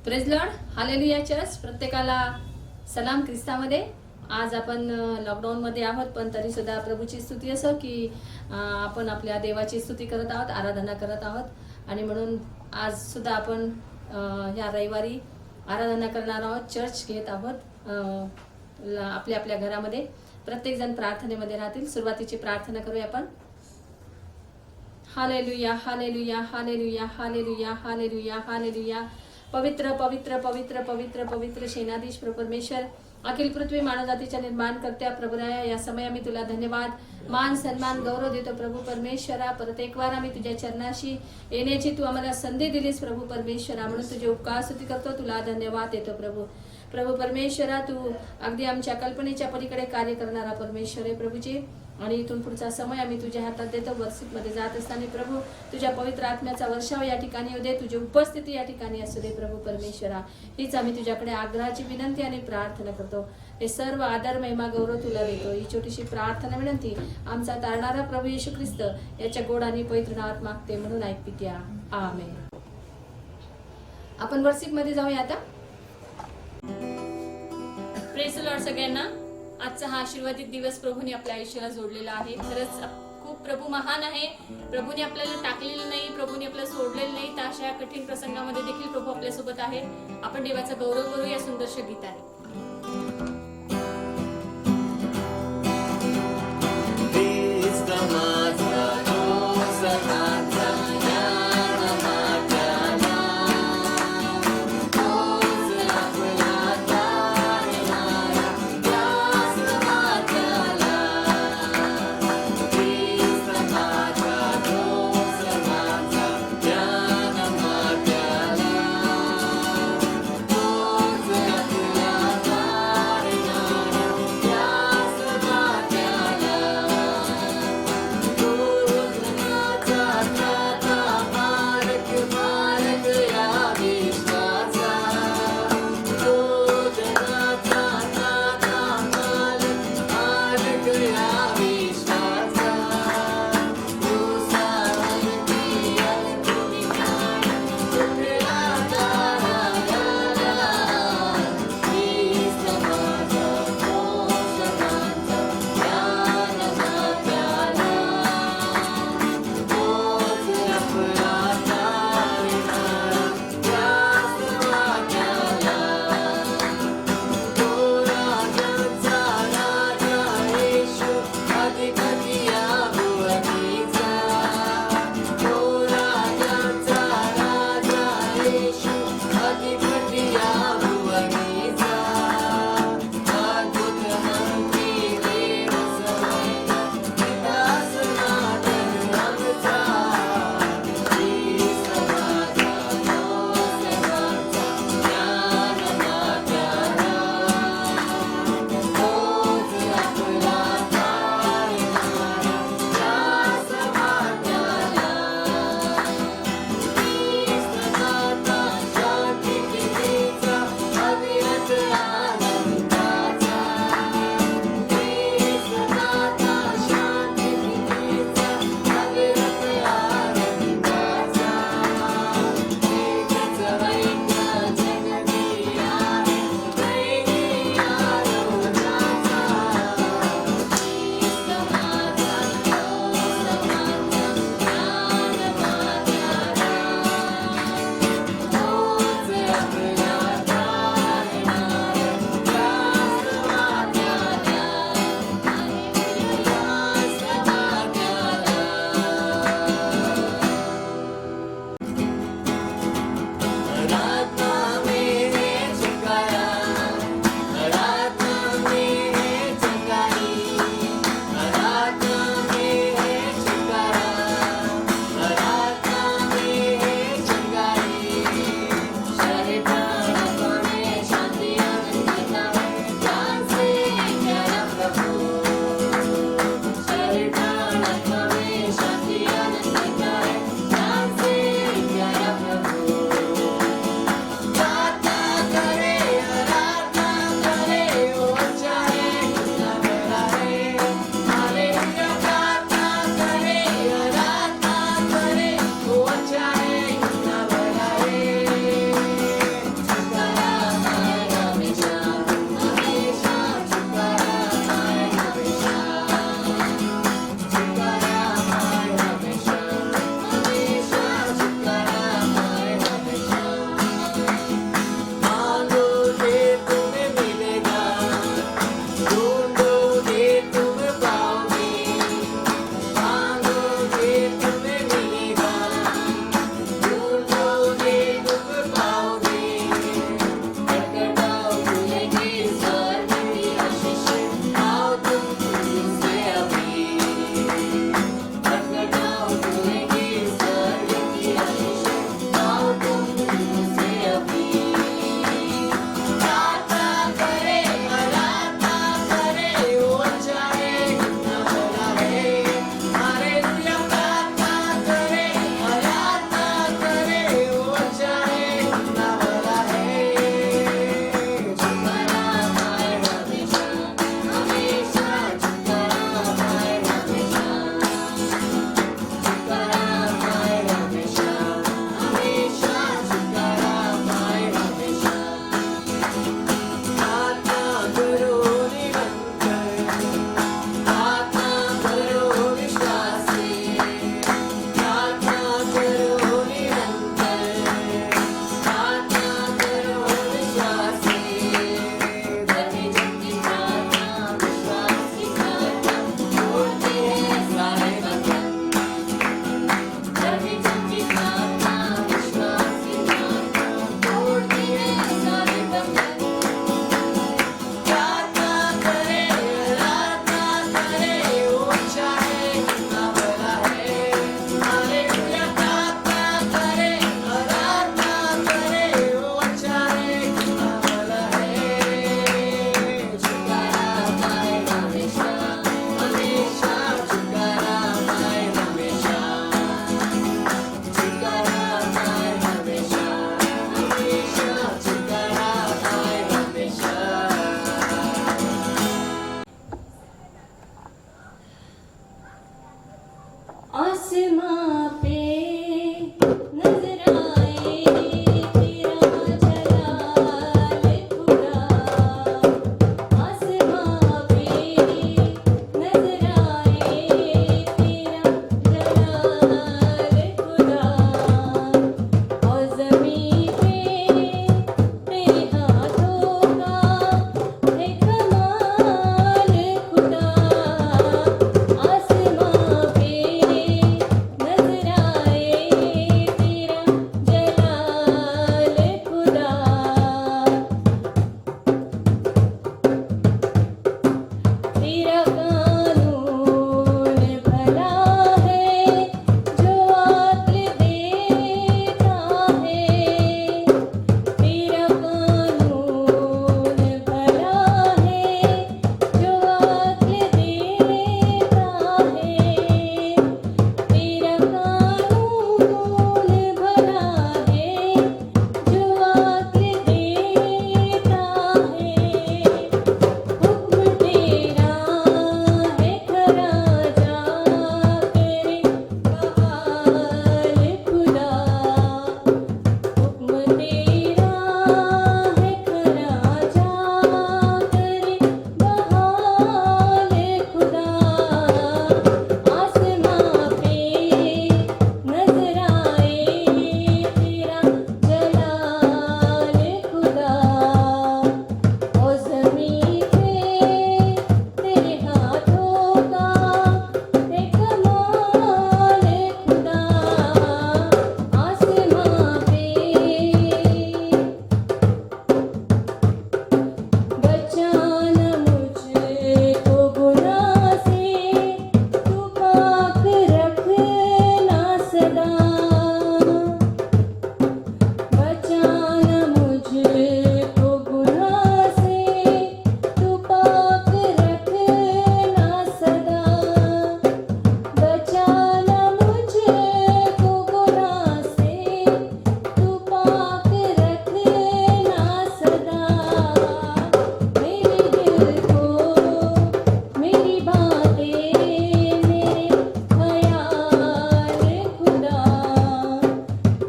Praise Lord, hallelujah church. प्रत्येकाला सलाम ख्रिस्तामध्ये. आज आपण लॉकडाऊनमध्ये आहोत, पण तरी सुद्धा प्रभूची स्तुती असो की आपण आपल्या देवाची स्तुती करत आहोत, आराधना करत आहोत. आणि म्हणून आज सुद्धा आपण ह्या रविवारी आराधना करणार आहोत, चर्च घेत आहोत आपल्या आपल्या घरामध्ये. प्रत्येकजण प्रार्थनेमध्ये राहतील. सुरुवातीची प्रार्थना करूया आपण. Hallelujah, hallelujah, hallelujah, hallelujah, hallelujah, hallelujah. पवित्र पवित्र पवित्र पवित्र पवित्र सेनाधीश प्रभू परमेश्वर, अखिल पृथ्वी मानवजातीच्या निर्माण करत्या प्रभुराया, या समय आम्ही तुला धन्यवाद, मान, सन्मान, गौरव देतो प्रभू परमेश्वरा. परत एक वार आम्ही तुझ्या चरणाशी येण्याची तू आम्हाला संधी दिलीस प्रभू परमेश्वरा, म्हणून तुझे उपकार स्तुती करतो, तुला धन्यवाद देतो प्रभू. प्रभू परमेश्वरा, तू अगदी आमच्या कल्पनेच्या पलीकडे कार्य करणारा परमेश्वर आहे प्रभूजी. आणि इथून पुढचा समय आम्ही तुझ्या हातात देतो. वर्षिपमध्ये जात असताना प्रभू तुझ्या पवित्र आत्म्याचा वर्षाव या ठिकाणी येऊ दे, तुझी उपस्थिती या ठिकाणी असू दे प्रभू परमेश्वरा. हीच आम्ही तुझ्याकडे आग्रहाची विनंती आणि प्रार्थना करतो. हे सर्व आदर, महिमा, गौरव तुला देतो. ही छोटीशी प्रार्थना विनंती आमचा तारणारा प्रभू येशू ख्रिस्त याच्या गोड आणि पवित्र नावात मागते, म्हणून ऐकत्या, आमेन. आपण वर्षिपमध्ये जाऊया आता. प्रेज लॉर्ड सगळ्यांना. आजचा हा आशीर्वादित दिवस प्रभूने आपल्या आयुष्याला जोडलेला आहे. खरंच खूप प्रभू महान आहे. प्रभूने आपल्याला टाकलेलं नाही, प्रभूने आपल्याला सोडलेलं नाही. तर अशा कठीण प्रसंगामध्ये देखील प्रभू आपल्यासोबत आहे. आपण देवाचा गौरव करू या सुंदरशा गीताने. Thank you. तेरा है खरा जाकर बहाल खुदा आसमां पे नजर आए तेरा जलाल खुदा और ज़मीं पे तेरे हाथों का है कमाल खुदा आसमां पे बचाना मुझको गुनाह से तू पाक रखना सदा बचाना मुझको गुनाह से तू पाक रखना सदा बचाना मुझको गुनाह से तू पाक रखना सदा मेरे दिल को मेरी बातें मेरे ख्याल खुदा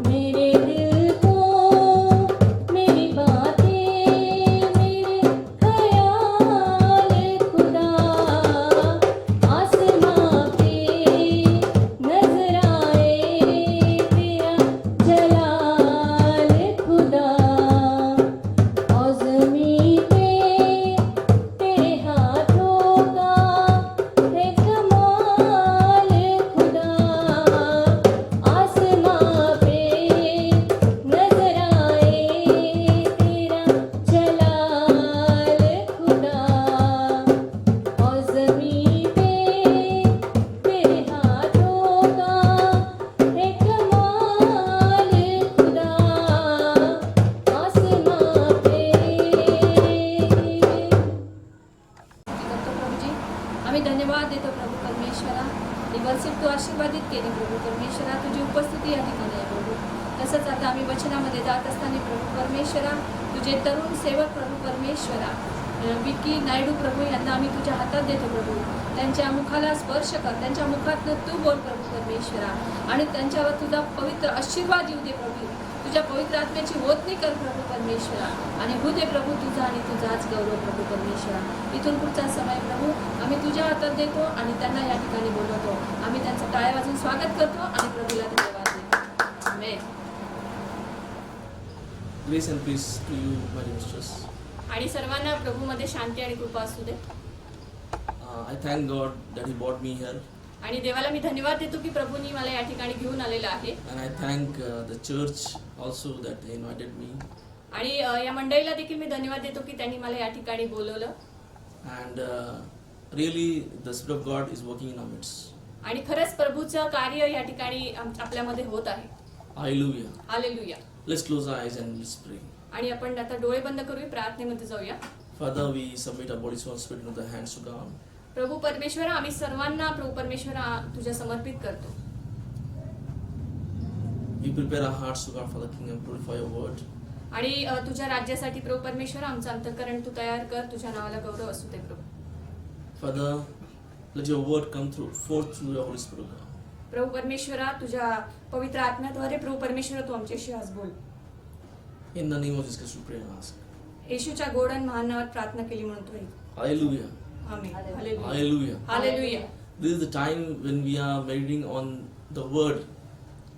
मेरे दिल को मेरी बातें मेरे ख्याल खुदा आसमां पे नजर आए तेरा जलाल खुदा और ज़मीं पे तेरे हाथों का है कमाल खुदा आसमां पे नजर आए तेरा जलाल खुदा और ज़मीं पे तेरे हाथों का है कमाल खुदा आसमां पे करतो प्रभूजी आम्ही धन्यवाद देतो प्रभू परमेश्वरा ही वर्षिप तू आशीर्वादित केली प्रभू परमेश्वरा तुझी उपस्थिती या ठिकाणी आहे प्रभू तसंच आता आम्ही वचनामध्ये जात असताना प्रभू परमेश्वरा तुझे तरुण सेवक प्रभू परमेश्वरा विकी नायडू प्रभू यांना आम्ही तुझ्या हातात देतो प्रभू त्यांच्या मुखाला स्पर्श कर त्यांच्या मुखातनं तू बोल प्रभू परमेश्वरा आणि त्यांच्यावर तुझा पवित्र आशीर्वाद येऊ दे प्रभू तुझ्या पवित्र आत्म्याची ओतणी कर प्रभू परमेश्वरा आणि होऊ दे प्रभू तुझा आणि तुझाच गौरव प्रभू परमेश्वरा इथून पुढचा समय प्रभू आम्ही तुझ्या हातात देतो आणि त्यांना या ठिकाणी बोलवतो आम्ही त्यांचं टाळ्या वाजून स्वागत करतो आणि प्रभूला धन्यवाद देतो आमेन Grace and peace to you, my dear sisters. आणि सर्वांना प्रभूमध्ये शांती आणि कृपा असू दे I thank God that He brought me here, आणि देवाला मी धन्यवाद देतो की प्रभूंनी मला या ठिकाणी घेऊन आलेला आहे and I thank the church also that they invited me. आणि या मंडळीला देखील मी धन्यवाद देतो की त्यांनी मला या ठिकाणी बोलवलं And really, the Spirit of God is working in our midst. आणि खरंच प्रभूचं कार्य या ठिकाणी आपल्यामध्ये होत आहे Hallelujah. Hallelujah Let's close our eyes and let's pray. आणि आपण आता डोळे बंद करूया प्रार्थनेमध्ये जाऊया Father, we submit our bodies, soul, and spirit into the hands of God. प्रभू परमेश्वरा आम्ही सर्वांना प्रभू परमेश्वरा तुझ्या समर्पित करतो We prepare our hearts to God for the kingdom, glorify your word. आणि तुझ्या राज्यासाठी प्रभू परमेश्वरा आमचं अंतःकरण तू तयार कर तुझ्या नावाला गौरव असू दे प्रभू Father, let your word come forth through your Holy Spirit, God. प्रभू परमेश्वरा तुझ्या पवित्र आत्म्याद्वारे प्रभू परमेश्वरा तू आमच्याशी आज बोल In the name of Jesus Christ, we pray and ask. येशूच्या गोड आणि महान नावात प्रार्थना केली म्हणतोय Hallelujah. Amen hallelujah Hallelujah. Hallelujah This is the time when we are meditating on the word.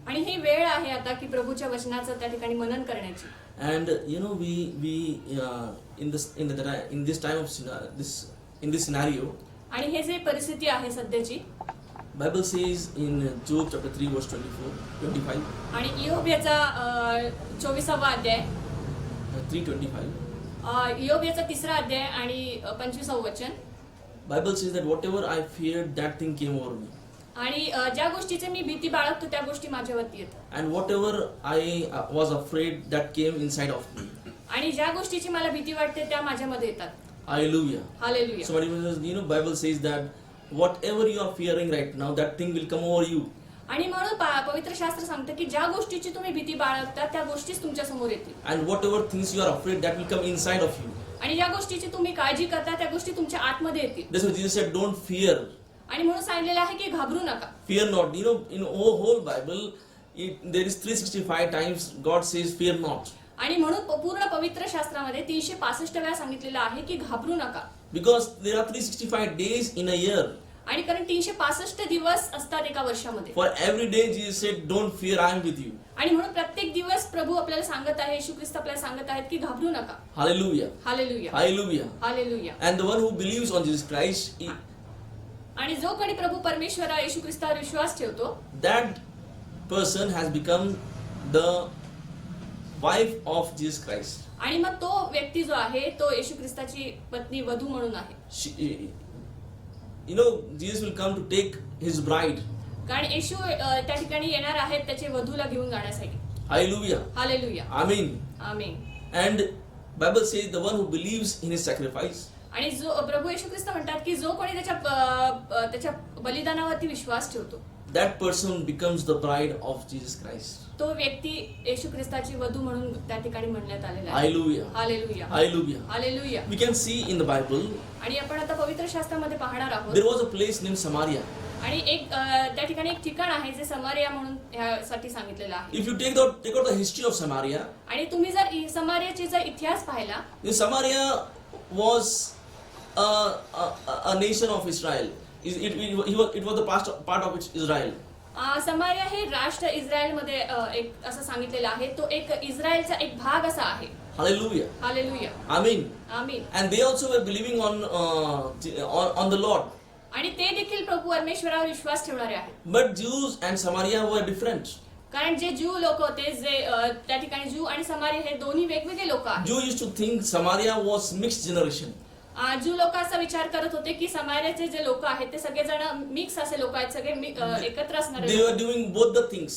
आणि ही वेळ आहे आता की प्रभूच्या वचनाचं त्या ठिकाणी मनन करण्याची And we in this time of in this scenario, आणि हे जे परिस्थिती आहे सध्याची Bible says in Job chapter 3 verse 25. आणि इयोब याचा 24वा अध्याय 3:25. इयोब याचा 3रा अध्याय आणि 25व वचन Bible says that whatever I feared, that thing came over me. आणि ज्या गोष्टीचे मी भीती बाळगतो त्या गोष्टी माझ्यावरती येतात And whatever I was afraid, that came inside of me. आणि ज्या गोष्टीची मला भीती वाटते त्या माझ्यामध्ये येतात Hallelujah. Hallelujah So Bible says that whatever you are fearing right now, that thing will come over you. आणि म्हणून पवित्र शास्त्र सांगतं की ज्या गोष्टीची तुम्ही भीती बाळगता त्या गोष्टीच तुमच्या समोर येतील And whatever things you are afraid, that will come inside of you. आणि ज्या गोष्टीची तुम्ही काळजी करता त्या गोष्टी तुमच्या आतमध्ये येतील That's why Jesus said, don't fear. आणि म्हणून सांगितलेलं आहे की घाबरू नका Fear not. In whole Bible, there is 365 times God says, fear not. आणि म्हणून पूर्ण पवित्र शास्त्रामध्ये 365 वेळा सांगितलेलं आहे की घाबरू नका. Because there are 365 days in a year. आणि कारण 365 दिवस असतात एका वर्षामध्ये. For every day Jesus said, don't fear, I am with you. आणि म्हणून प्रत्येक दिवस प्रभू आपल्याला सांगत आहे, येशू ख्रिस्त आपल्याला सांगत आहेत की घाबरू नका. Hallelujah. Hallelujah. Hallelujah. Hallelujah. And the one who believes on Jesus Christ, आणि जो कोणी प्रभू परमेश्वर येशू ख्रिस्तावर विश्वास ठेवतो, that person has become the wife of Jesus Christ. आणि मग तो व्यक्ती जो आहे तो येशू ख्रिस्ताची पत्नी वधू म्हणून आहे. You know, Jesus will come to take his bride. कारण येशू त्या ठिकाणी येणार आहेत त्याचे वधूला घेऊन जाण्यासाठी. Hallelujah. Hallelujah. Amen. Amen. And Bible says the one who believes in his sacrifice, आणि जो प्रभू येशू ख्रिस्त म्हणतात की जो कोणी त्याच्या बलिदानावरती विश्वास ठेवतो, that person becomes the bride of Jesus Christ. तो व्यक्ती येशू ख्रिस्ताची वधू म्हणून त्या ठिकाणी म्हणण्यात आलेला आहे. Hallelujah. Hallelujah. Hallelujah. Hallelujah. We can see in the Bible, आणि आपण आता पवित्र शास्त्रामध्ये पाहणार आहोत. there was a place named Samaria. आणि एक त्या ठिकाणी एक ठिकाण आहे जे समारिया म्हणून ह्यासाठी सांगितलेलं आहे. If you take out the history of Samaria, आणि तुम्ही जर समारियाचा जर इतिहास पाहिला, Samaria was a nation of Israel. It was the part of Israel. Samaria हे राष्ट्र इस्रायलमध्ये एक असं सांगितलेलं आहे. तो एक इस्रायलचा एक भाग असा आहे. Hallelujah. हालेलुया. Amen. आमीन. And they also were believing on the Lord. आणि ते देखील प्रभू परमेश्वरावर विश्वास ठेवणारे आहेत. But Jews and Samaria were different. कारण जे ज्यू लोक होते, जे त्या ठिकाणी ज्यू आणि समारिया हे दोन्ही वेगवेगळे लोक आहेत. Jews used to think Samaria was mixed generation. Jew लोक असा विचार करत होते की समारियाचे जे लोक आहेत ते सगळेजण मिक्स असे लोक आहेत, सगळे एकत्र असणारे. They were doing both the things.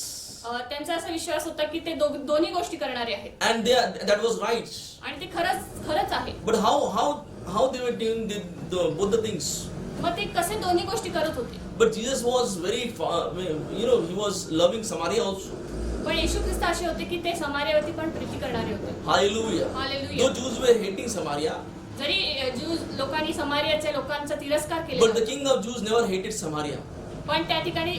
त्यांचा असा विश्वास होता की ते दोन्ही गोष्टी करणारे आहेत. And that was right. आणि ते खरंच आहे. But how they were doing both the things? मग ते कसे दोन्ही गोष्टी करत होते? But Jesus was very, he was loving Samaria also. पण येशू ख्रिस्त असे होते की ते समारियावरती पण प्रीती करणारे होते. Hallelujah. Hallelujah. Though Jews were hating Samaria, जरी ज्यू लोकांनी समारियाच्या लोकांचा तिरस्कार but केला, the king of Jews never hated Samaria. पण त्या ठिकाणी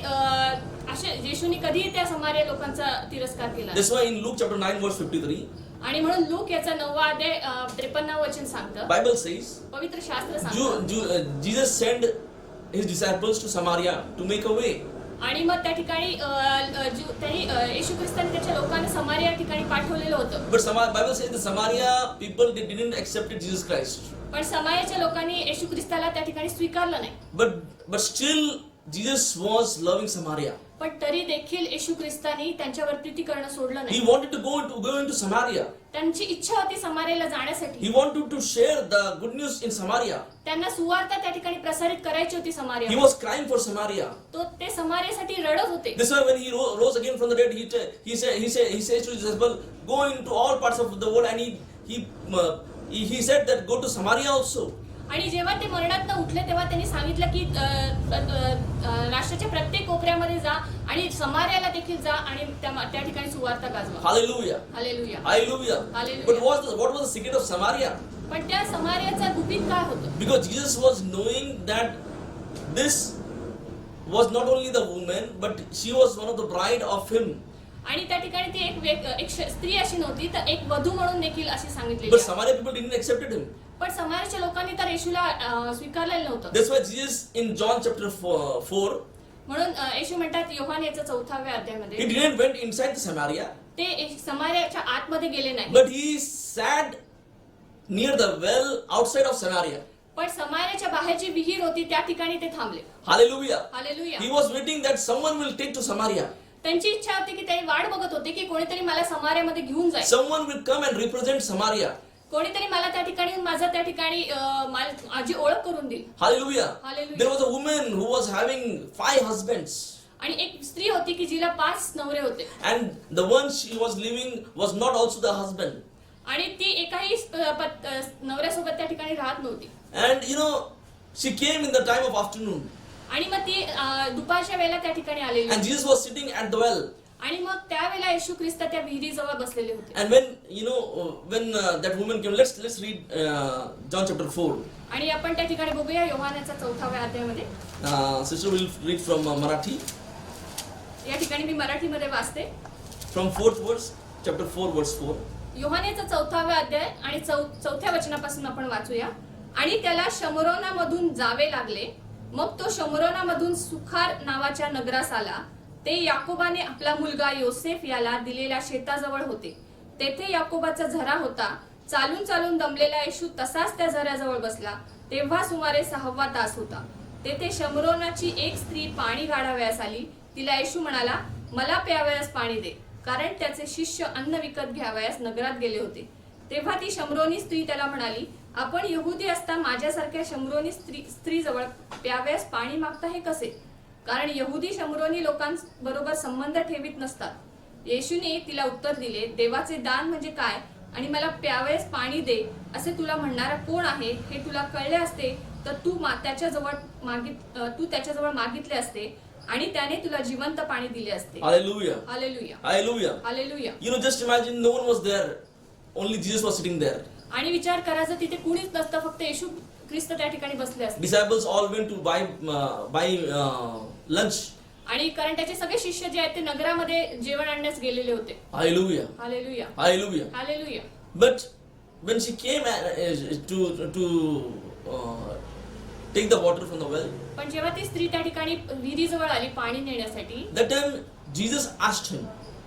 असे येशूनी कधीही त्या समारिया लोकांचा तिरस्कार केला. That's why in Luke chapter 9 verse 53, आणि म्हणून लूक याचा 9वा अध्याय 53 वचन सांगतं, Bible says, पवित्र शास्त्र सांगतं, Jesus sent his disciples to Samaria to make a way. आणि मग त्या ठिकाणी त्यांनी येशू ख्रिस्ताने त्याच्या लोकांना समारिया ठिकाणी पाठवलेलं होतं. But Bible says the Samaria people, they didn't accept Jesus Christ. पण समारियाच्या लोकांनी येशू ख्रिस्ताला त्या ठिकाणी स्वीकारलं नाही. But still Jesus was loving Samaria. पण तरी देखील येशू ख्रिस्तानी त्यांच्यावर प्रीती करणं सोडलं He नाही. wanted to go into Samaria. त्यांची इच्छा होती समारियाला जाण्यासाठी. He wanted to share the good news in Samaria. त्यांना सुवार्ता त्या ठिकाणी प्रसारित करायची होती He Samaria. was crying for Samaria. ते समारियासाठी रडत होते. This is why when he rose again from the dead, he says to his disciples, go into all parts of the world, and he said that go to Samaria also. आणि जेव्हा ते मरणातनं उठले तेव्हा त्यांनी सांगितलं की राष्ट्राच्या प्रत्येक कोपऱ्यामध्ये जा आणि समार्याला देखील जा आणि त्या ठिकाणी सुवार्ता गाजवा. Hallelujah. Hallelujah. Hallelujah. Hallelujah. But what was the secret of Samaria? पण त्या समार्याचा गुपित काय होतं? Because Jesus was knowing that this was not only the woman, but she was one of the bride of him. आणि त्या ठिकाणी ती एक स्त्री अशी नव्हती तर एक वधू म्हणून देखील अशी सांगितलेली. But Samaria people didn't accept him. पण समार्याच्या लोकांनी तर येशूला स्वीकारलेलं नव्हतं. That's why Jesus in John chapter 4, म्हणून येशू म्हणतात योहान याच्या 4व्या he अध्यायामध्ये didn't went inside the Samaria, ते समार्याच्या आतमध्ये गेले नाही, but he sat near the well outside of Samaria. पण समार्याच्या बाहेर जी विहीर होती त्या ठिकाणी ते थांबले. Hallelujah. Hallelujah. He was waiting that someone will take to Samaria. त्यांची इच्छा होती की ते वाट बघत होते की कोणीतरी मला समार्यामध्ये घेऊन जाईल, Someone will come and represent Samaria. कोणीतरी मला त्या ठिकाणी माझा त्या ठिकाणी माझी ओळख करून देईल. Hallelujah. Hallelujah. There was a woman who was having 5 husbands. आणि एक स्त्री होती की जिला 5 नवरे होते And the one she was living was not also the husband. आणि ती एकाही नवऱ्यासोबत त्या ठिकाणी राहत नव्हती. And she came in the time of afternoon. आणि मग ती दुपारच्या वेळेला त्या ठिकाणी आलेली And Jesus was sitting at the well. आणि मग त्यावेळेला येशू ख्रिस्त त्या विहिरीजवळ बसलेले होते. And when that woman came, let's read John chapter 4. आणि आपण त्या ठिकाणी बघूया योहानाच्या 4व्या अध्यायामध्ये. Sister will read from Marathi. या ठिकाणी मी मराठीमध्ये वाचते. from 4th verse, chapter 4, verse 4. योहानेचा 4वा अध्याय आणि 4थ्या वचनापासून आपण वाचूया. आणि त्याला शमरोनामधून जावे लागले. मग तो शमरोनामधून सुखार नावाच्या नगरास आला. ते याकोबाने आपला मुलगा योसेफ याला दिलेल्या शेताजवळ होते. तेथे याकोबाचा झरा होता. चालून चालून दमलेला येशू तसाच त्या झऱ्याजवळ बसला. तेव्हा सुमारे 6वा तास होता. तेथे शमरोनाची एक स्त्री पाणी काढावयास आली. तिला येशू म्हणाला, मला प्यावयास पाणी दे, कारण त्याचे शिष्य अन्न विकत घ्यावयास नगरात गेले होते. तेव्हा ती शमरोनी स्त्री त्याला म्हणाली, आपण यहुदी असता माझ्यासारख्या शमरोनी स्त्रीजवळ प्यावयास पाणी मागता हे कसे? कारण यहुदी शमरोनी लोकांबरोबर संबंध ठेवीत नसतात. येशूने तिला उत्तर दिले, देवाचे दान म्हणजे काय आणि मला प्यावयास पाणी दे असे तुला म्हणणारा कोण आहे हे तुला कळले असते तर तू त्याच्याजवळ मागितले असते आणि त्याने तुला जिवंत पाणी दिले असते. Hallelujah. Hallelujah, Hallelujah. Hallelujah. Just imagine no one was there. Only Jesus was sitting there. आणि विचार करायचा तिथे कुणीच नसतं, फक्त येशू ख्रिस्त त्या ठिकाणी बसले असते. Disciples all went to buy lunch. आणि कारण त्याचे सगळे शिष्य जे आहेत ते नगरामध्ये जेवण आणण्यास गेलेले होते. Hallelujah. Hallelujah, Hallelujah. Hallelujah. But when she came to take the water from the well, पण जेव्हा ती स्त्री त्या ठिकाणी विहिरीजवळ आली पाणी नेण्यासाठी, that time Jesus asked him,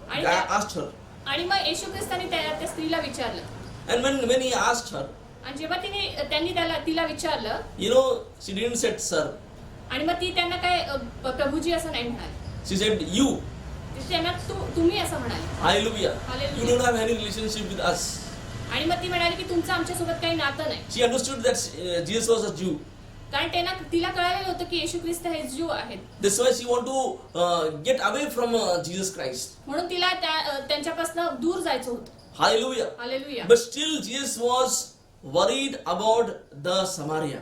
आणि asked her. आणि मग येशू ख्रिस्ताने त्या स्त्रीला विचारलं. And when he asked her, आणि जेव्हा त्यांनी तिला विचारलं, she didn't say sir. आणि मग ती त्यांना काय प्रभूजी असं नाही म्हणाली. She said you. ती त्यांना तुम्ही असं म्हणाली. Hallelujah. Hallelujah. You don't have any relationship with us. आणि मग ती म्हणाली की तुमचं आमच्यासोबत काही नातं नाही. She understood that Jesus was a Jew. कारण तिला कळालेलं होतं की येशू ख्रिस्त हे ज्यू आहेत. That's why she want to get away from Jesus Christ. म्हणून तिला त्यांच्यापासून दूर जायचं होतं. Hallelujah. Hallelujah. But still Jesus was worried about the Samaria.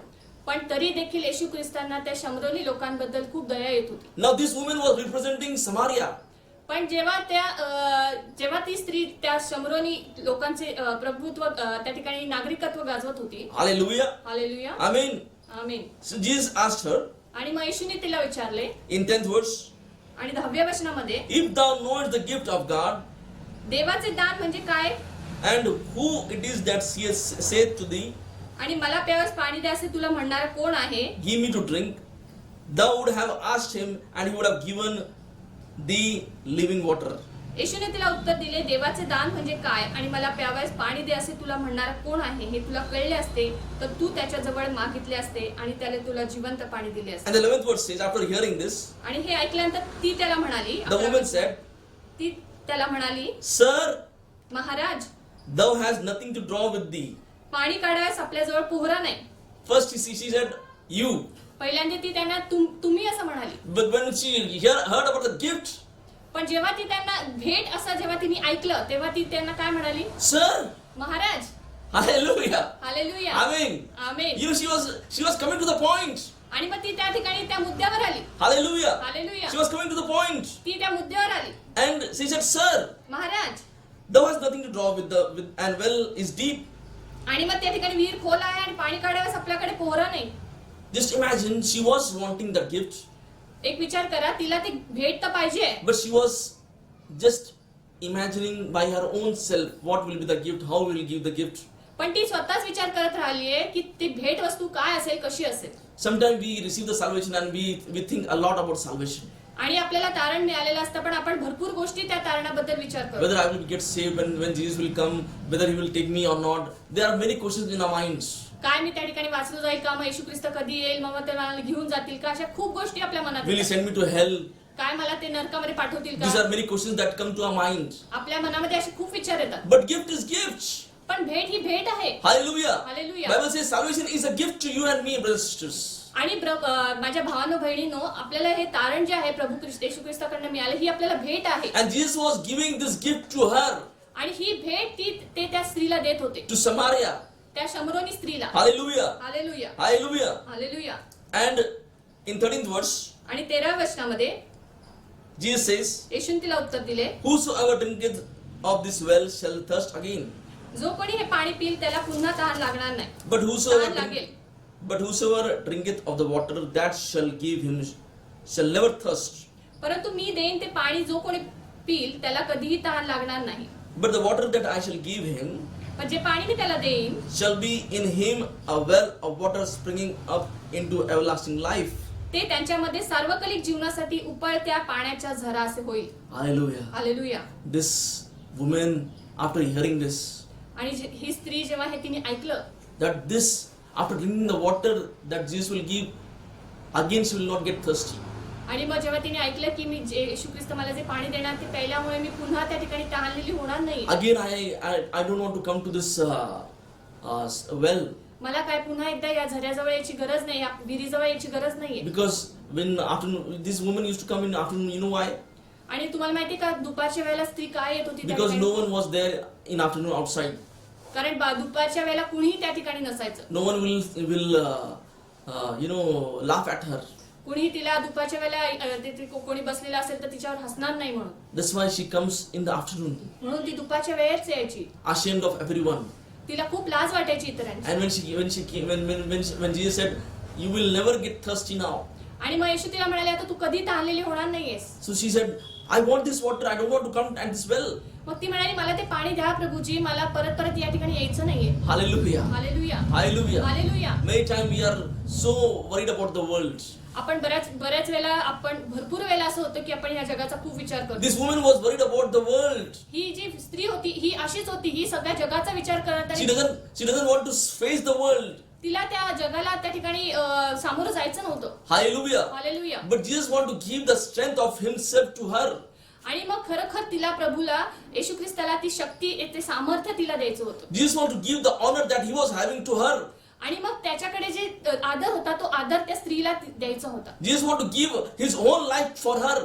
पण तरी देखील येशू ख्रिस्तांना त्या शमरोनी लोकांबद्दल खूप दया येत होती. Now this woman was representing Samaria. पण जेव्हा ती स्त्री त्या शमरोनी लोकांचे प्रभुत्व त्या ठिकाणी नागरिकत्व गाजवत होती. Hallelujah. Hallelujah, Amen. आमीन. So Jesus asked her आणि मग येशूने तिला विचारले in 10th verse, आणि 10व्या वचनामध्ये, if thou knowest the gift of God, देवाचे दान म्हणजे काय and who it is that saith to thee, आणि मला प्यावयास पाणी दे असे तुला म्हणणारा कोण आहे, give me to drink, thou would have asked him and he would have given thee living water. येशूने तिला उत्तर दिले, देवाचे दान म्हणजे काय आणि मला प्यावयास पाणी दे असे तुला म्हणणारा कोण आहे हे तुला कळले असते तर तू त्याच्याजवळ मागितले असते आणि त्याने तुला जिवंत पाणी दिले असते. And the 11th verse says, after hearing this, आणि हे ऐकल्यानंतर ती त्याला म्हणाली, the woman said, ती त्याला म्हणाली, Sir, Maharaj, thou hast nothing to draw with thee. पाणी काढायस आपल्याजवळ पोहरा नाही. First she said, you. पहिल्यांदा ती त्यांना तुम्ही असं म्हणाली. But when she heard about the gift, पण जेव्हा ती त्यांना भेट असं जेव्हा तिने ऐकलं तेव्हा ती त्यांना काय म्हणाली, Sir, Maharaj. hallelujah. Hallelujah, Amen. Amen. She was coming to the point. आणि मग ती त्या ठिकाणी त्या मुद्द्यावर आली. Hallelujah. Hallelujah, She was coming to the point. ती त्या मुद्द्यावर आली. And she said, Sir, Maharaj, thou hast nothing to draw with and well is deep. आणि मग त्या ठिकाणी विहीर खोल आहे आणि पाणी काढावयास आपल्याकडे पोहरा नाही. Just imagine, she was wanting the gift, एक विचार करा, तिला ती भेट तर पाहिजे, but she was just imagining by her own self what will be the gift, how will give the gift. पण ती स्वतःच विचार करत राहिलीये की ती भेट वस्तू काय असेल, कशी असेल. Sometimes we receive the salvation and we think a lot about salvation. आणि आपल्याला तारण मिळालेलं असतं पण आपण भरपूर गोष्टी त्या तारणाबद्दल विचार करतो. Whether I will get saved when Jesus will come, whether he will take me or not. There are many questions in our minds. काय मी त्या ठिकाणी वाचलं जाईल का, मग येशू ख्रिस्त कधी येईल, मग ते मला घेऊन जातील का, अशा खूप गोष्टी आपल्या मनात Will he येतात. send me to hell? काय मला ते नरकामध्ये पाठवतील These का, are many questions that come to our minds. आपल्या मनामध्ये असे खूप विचार येतात. But gift is gift. पण भेट ही भेट आहे. Hallelujah. Hallelujah. Bible says salvation is a gift to you and me, brothers and sisters. आणि माझ्या भावांनो बहिणींनो, आपल्याला हे तारण जे आहे प्रभू येशू ख्रिस्ताकडनं मिळालं ही आपल्याला भेट आहे. And Jesus was giving this gift to her, आणि ही भेट ते त्या स्त्रीला देत होते, to Samaria. त्या शमरोनी स्त्रीला. Hallelujah. Hallelujah, Hallelujah. Hallelujah. And in 13th verse, आणि 13व्या वचनामध्ये Jesus says, येशूने तिला उत्तर दिले, whosoever drinketh of this well shall thirst again. जो कोणी हे पाणी पिईल त्याला पुन्हा तहान लागणार नाही. But तहान लागेल. whosoever drinketh of the water that shall give him shall never thirst. परंतु मी देईन ते पाणी जो कोणी पिईल त्याला कधीही तहान लागणार नाही. But the water that I shall give him पण जे पाणी मी त्याला देईन shall be in him a well of water springing up into everlasting life. ते त्यांच्यामध्ये सार्वकालिक जीवनासाठी उपळत्या पाण्याच्या झरा असे होईल. Hallelujah. Hallelujah. This woman, after hearing this, आणि ही स्त्री जेव्हा हे तिने ऐकलं that this, after drinking the water that Jesus will give, again she will not get thirsty. आणि मग जेव्हा तिने ऐकलं की मी जे येशू ख्रिस्त मला जे पाणी देणार ते प्यायल्यामुळे मी पुन्हा त्या ठिकाणी तहानलेली होणार नाही. Again, I don't want to come to this well, मला काय पुन्हा एकदा या झऱ्याजवळ यायची गरज नाही, या विहिरीजवळ यायची गरज नाहीये. because when afternoon, this woman used to come in afternoon. You know why? आणि तुम्हाला माहिती का दुपारच्या वेळेला स्त्री काय येत होती त्या Because no ठिकाणी? one was there in afternoon outside. कारण दुपारच्या वेळेला कुणीही त्या ठिकाणी नसायचं. No one will laugh at her. कुणीही तिला दुपारच्या वेळेला तिथे कोणी बसलेला असेल तर तिच्यावर हसणार नाही म्हणून. That's why she comes in the afternoon, म्हणून ती दुपारच्या वेळेच यायची. ashamed of everyone. तिला खूप लाज वाटायची इतरांची. And when Jesus said, "You will never get thirsty now," आणि मग येशू तिला म्हणाले आता तू कधी तहानलेली होणार नाहीयेस. so she said, "I want this water. I don't want to come at this well." मग ती म्हणाली मला ते पाणी द्या प्रभूजी, मला परत परत या ठिकाणी यायचं नाहीये. Hallelujah. Hallelujah. Hallelujah. Hallelujah. Many times we are so worried about the world. आपण बऱ्याच वेळेला आपण भरपूर वेळेला असं होतं की आपण या जगाचा खूप विचार करतो. This woman was worried about the world. ही जी स्त्री होती ही अशीच होती, ही सगळ्या जगाचा विचार करत She आणि doesn't want to face the world. तिला त्या जगाला त्या ठिकाणी सामोरं जायचं नव्हतं. Hallelujah. Hallelujah. But Jesus want to give the strength of himself to her. आणि मग खरोखर तिला प्रभूला येशू ख्रिस्ताला ती शक्ती ते सामर्थ्य तिला द्यायचं होतं. Jesus want to give the honor that he was having to her. आणि मग त्याच्याकडे जे आदर होता तो आदर त्या स्त्रीला द्यायचा होता. Jesus want to give his own life for her.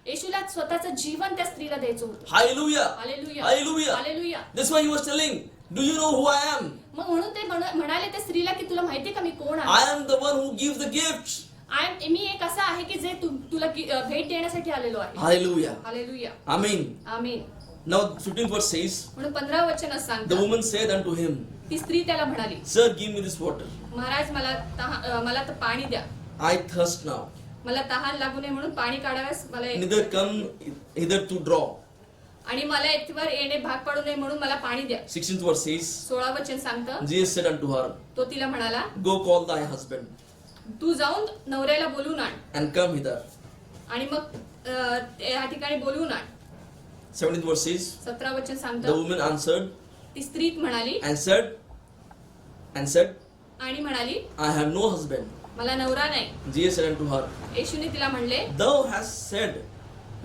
येशूला स्वतःचं जीवन त्या स्त्रीला द्यायचं होतं. Hallelujah. Hallelujah. Hallelujah. Hallelujah. That's why he was telling, "Do you know who I am? मग म्हणून ते म्हणाले त्या स्त्रीला की तुला माहितीये का मी कोण आहे. I am the one who gives the gifts." मी एक असा आहे की जे तुला भेट देण्यासाठी आलेलो आहे. Hallelujah. हालेलुया. Amen. आमीन. Now 15th verse says, म्हणून 15 वचन the सांगतं woman said unto him, ती स्त्री त्याला म्हणाली "Sir, give me this water. Maharaj मला तर पाणी द्या. I thirst now. मला तहान लागू नये म्हणून पाणी काढाव्यास मला Neither come hither to draw." आणि मला इथवर येणे भाग पडू नये म्हणून मला पाणी द्या. 16th verse says, 16 वचन सांगतं Jesus said unto her, तो तिला म्हणाला "Go call thy husband तू जाऊन नवऱ्याला बोलून आण. and come hither." आणि मग या ठिकाणी बोलवून आण. 17th verse says, 17 वचन the सांगतं woman answered ती स्त्री म्हणाली and said, आणि म्हणाली "I have no husband." मला नवरा नाही. Jesus said unto her, येशूने तिला म्हणले "Thou hast said,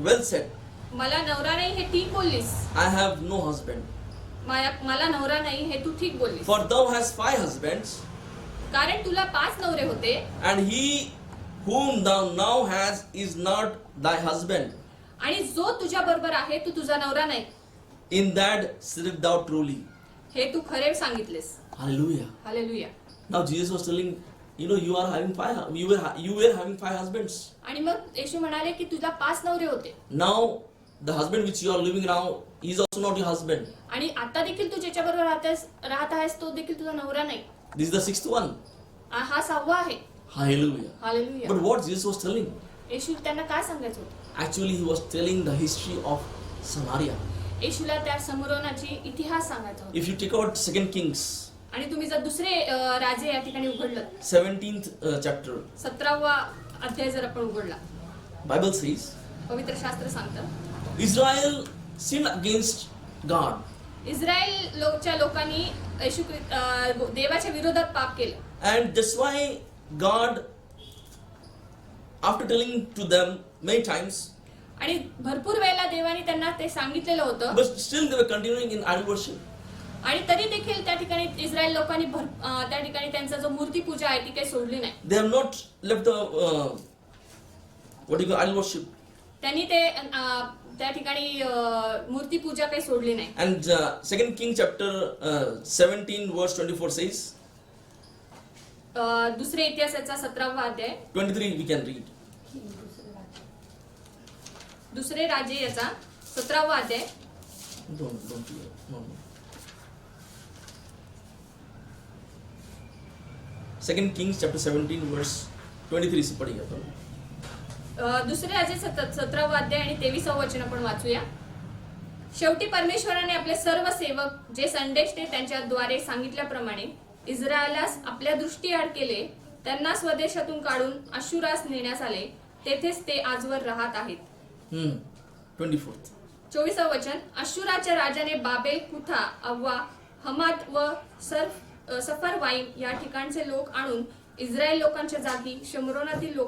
well said, मला नवरा नाही हे ठीक बोललीस. I have no husband. मला नवरा नाही हे तू ठीक बोललीस. For thou hast 5 husbands, कारण तुला 5 नवरे होते and he whom thou now hast is not thy husband. आणि जो तुझ्या बरोबर आहे तो तुझा नवरा नाही. In that saidst thou truly." हे तू खरे सांगितलेस. Hallelujah. Hallelujah. Now Jesus was telling, you are having 5. You were having 5 husbands. आणि मग येशू म्हणाले की तुला 5 नवरे होते. Now the husband which you are living now is also not your husband. आणि आता देखील तू ज्याच्या बरोबर राहत आहेस तो देखील तुझा नवरा नाही. This is the 6th one. हा 6वा आहे. Hallelujah. Hallelujah. But what Jesus was telling, येशू त्यांना काय सांगायचं होतं. actually he was telling the history of Samaria. येशूला त्या समोरनाची इतिहास सांगायचा होता. If you take out 2 Kings, आणि तुम्ही जर दुसरे राजे या ठिकाणी उघडलं 17th chapter, 17वा अध्याय जर आपण उघडला Bible says, पवित्र शास्त्र सांगतं Israel sinned against God. Israel लोकांनी देवाच्या विरोधात पाप केलं. And that's why God, after telling to them many times, आणि भरपूर वेळेला देवाने त्यांना ते सांगितलेलं होतं, but still they were continuing in idol worship. आणि तरी देखील त्या ठिकाणी इस्रायल लोकांनी त्या ठिकाणी त्यांचा जो मूर्ती पूजा आहे ती काही सोडली नाही. They have not left the idol worship. त्यांनी ते त्या ठिकाणी मूर्ती पूजा काही सोडली नाही. And 2 King chapter 17 verse 24 says, दुसरे इतिहासाचा 17वा अध्याय 23 we can read. दुसरे राजे याचा 17वा अध्याय Don't no. 2 Kings chapter 17 verse 23 से पढ़िए अपन. दुसरे राजे 17 अध्याय आणि 23 वचन आपण वाचूया. शेवटी परमेश्वराने आपले सर्व सेवक जे संदेश ते त्यांच्याद्वारे सांगितल्याप्रमाणे इस्रायलास आपल्या दृष्टीआड केले, त्यांना स्वदेशातून काढून अश्शूरास नेण्यास आले. तेथेच ते आजवर राहत आहेत. 24th. 24 वचन. अश्शूराच्या राजाने बाबेल, कुथा, अव्वा, हमात व सफरवाईम या ठिकाणचे लोक आणून इस्रायल लोकांच्या जागी शमरोनातील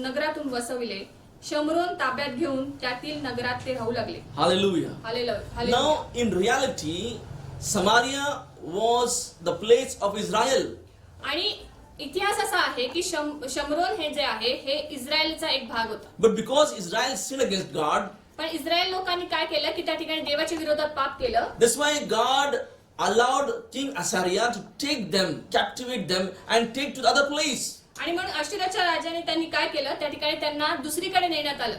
नगरातून वसविले. शमरोन ताब्यात घेऊन त्यातील नगरात ते राहू लागले. Hallelujah. Hallelujah. Now, in reality, Samaria was the place of Israel. आणि इतिहास असा आहे की शमरोन हे जे आहे हे इस्रायलचा एक भाग होता. But because Israel sinned against God, पण इस्रायल लोकांनी काय केलं की त्या ठिकाणी देवाच्या विरोधात पाप केलं. that's why God allowed King Assyria to take them, captivate them, and take to the other place. आणि म्हणून अश्शूरच्या राजाने त्यांनी काय केलं, त्या ठिकाणी त्यांना दुसरीकडे नेण्यात आलं.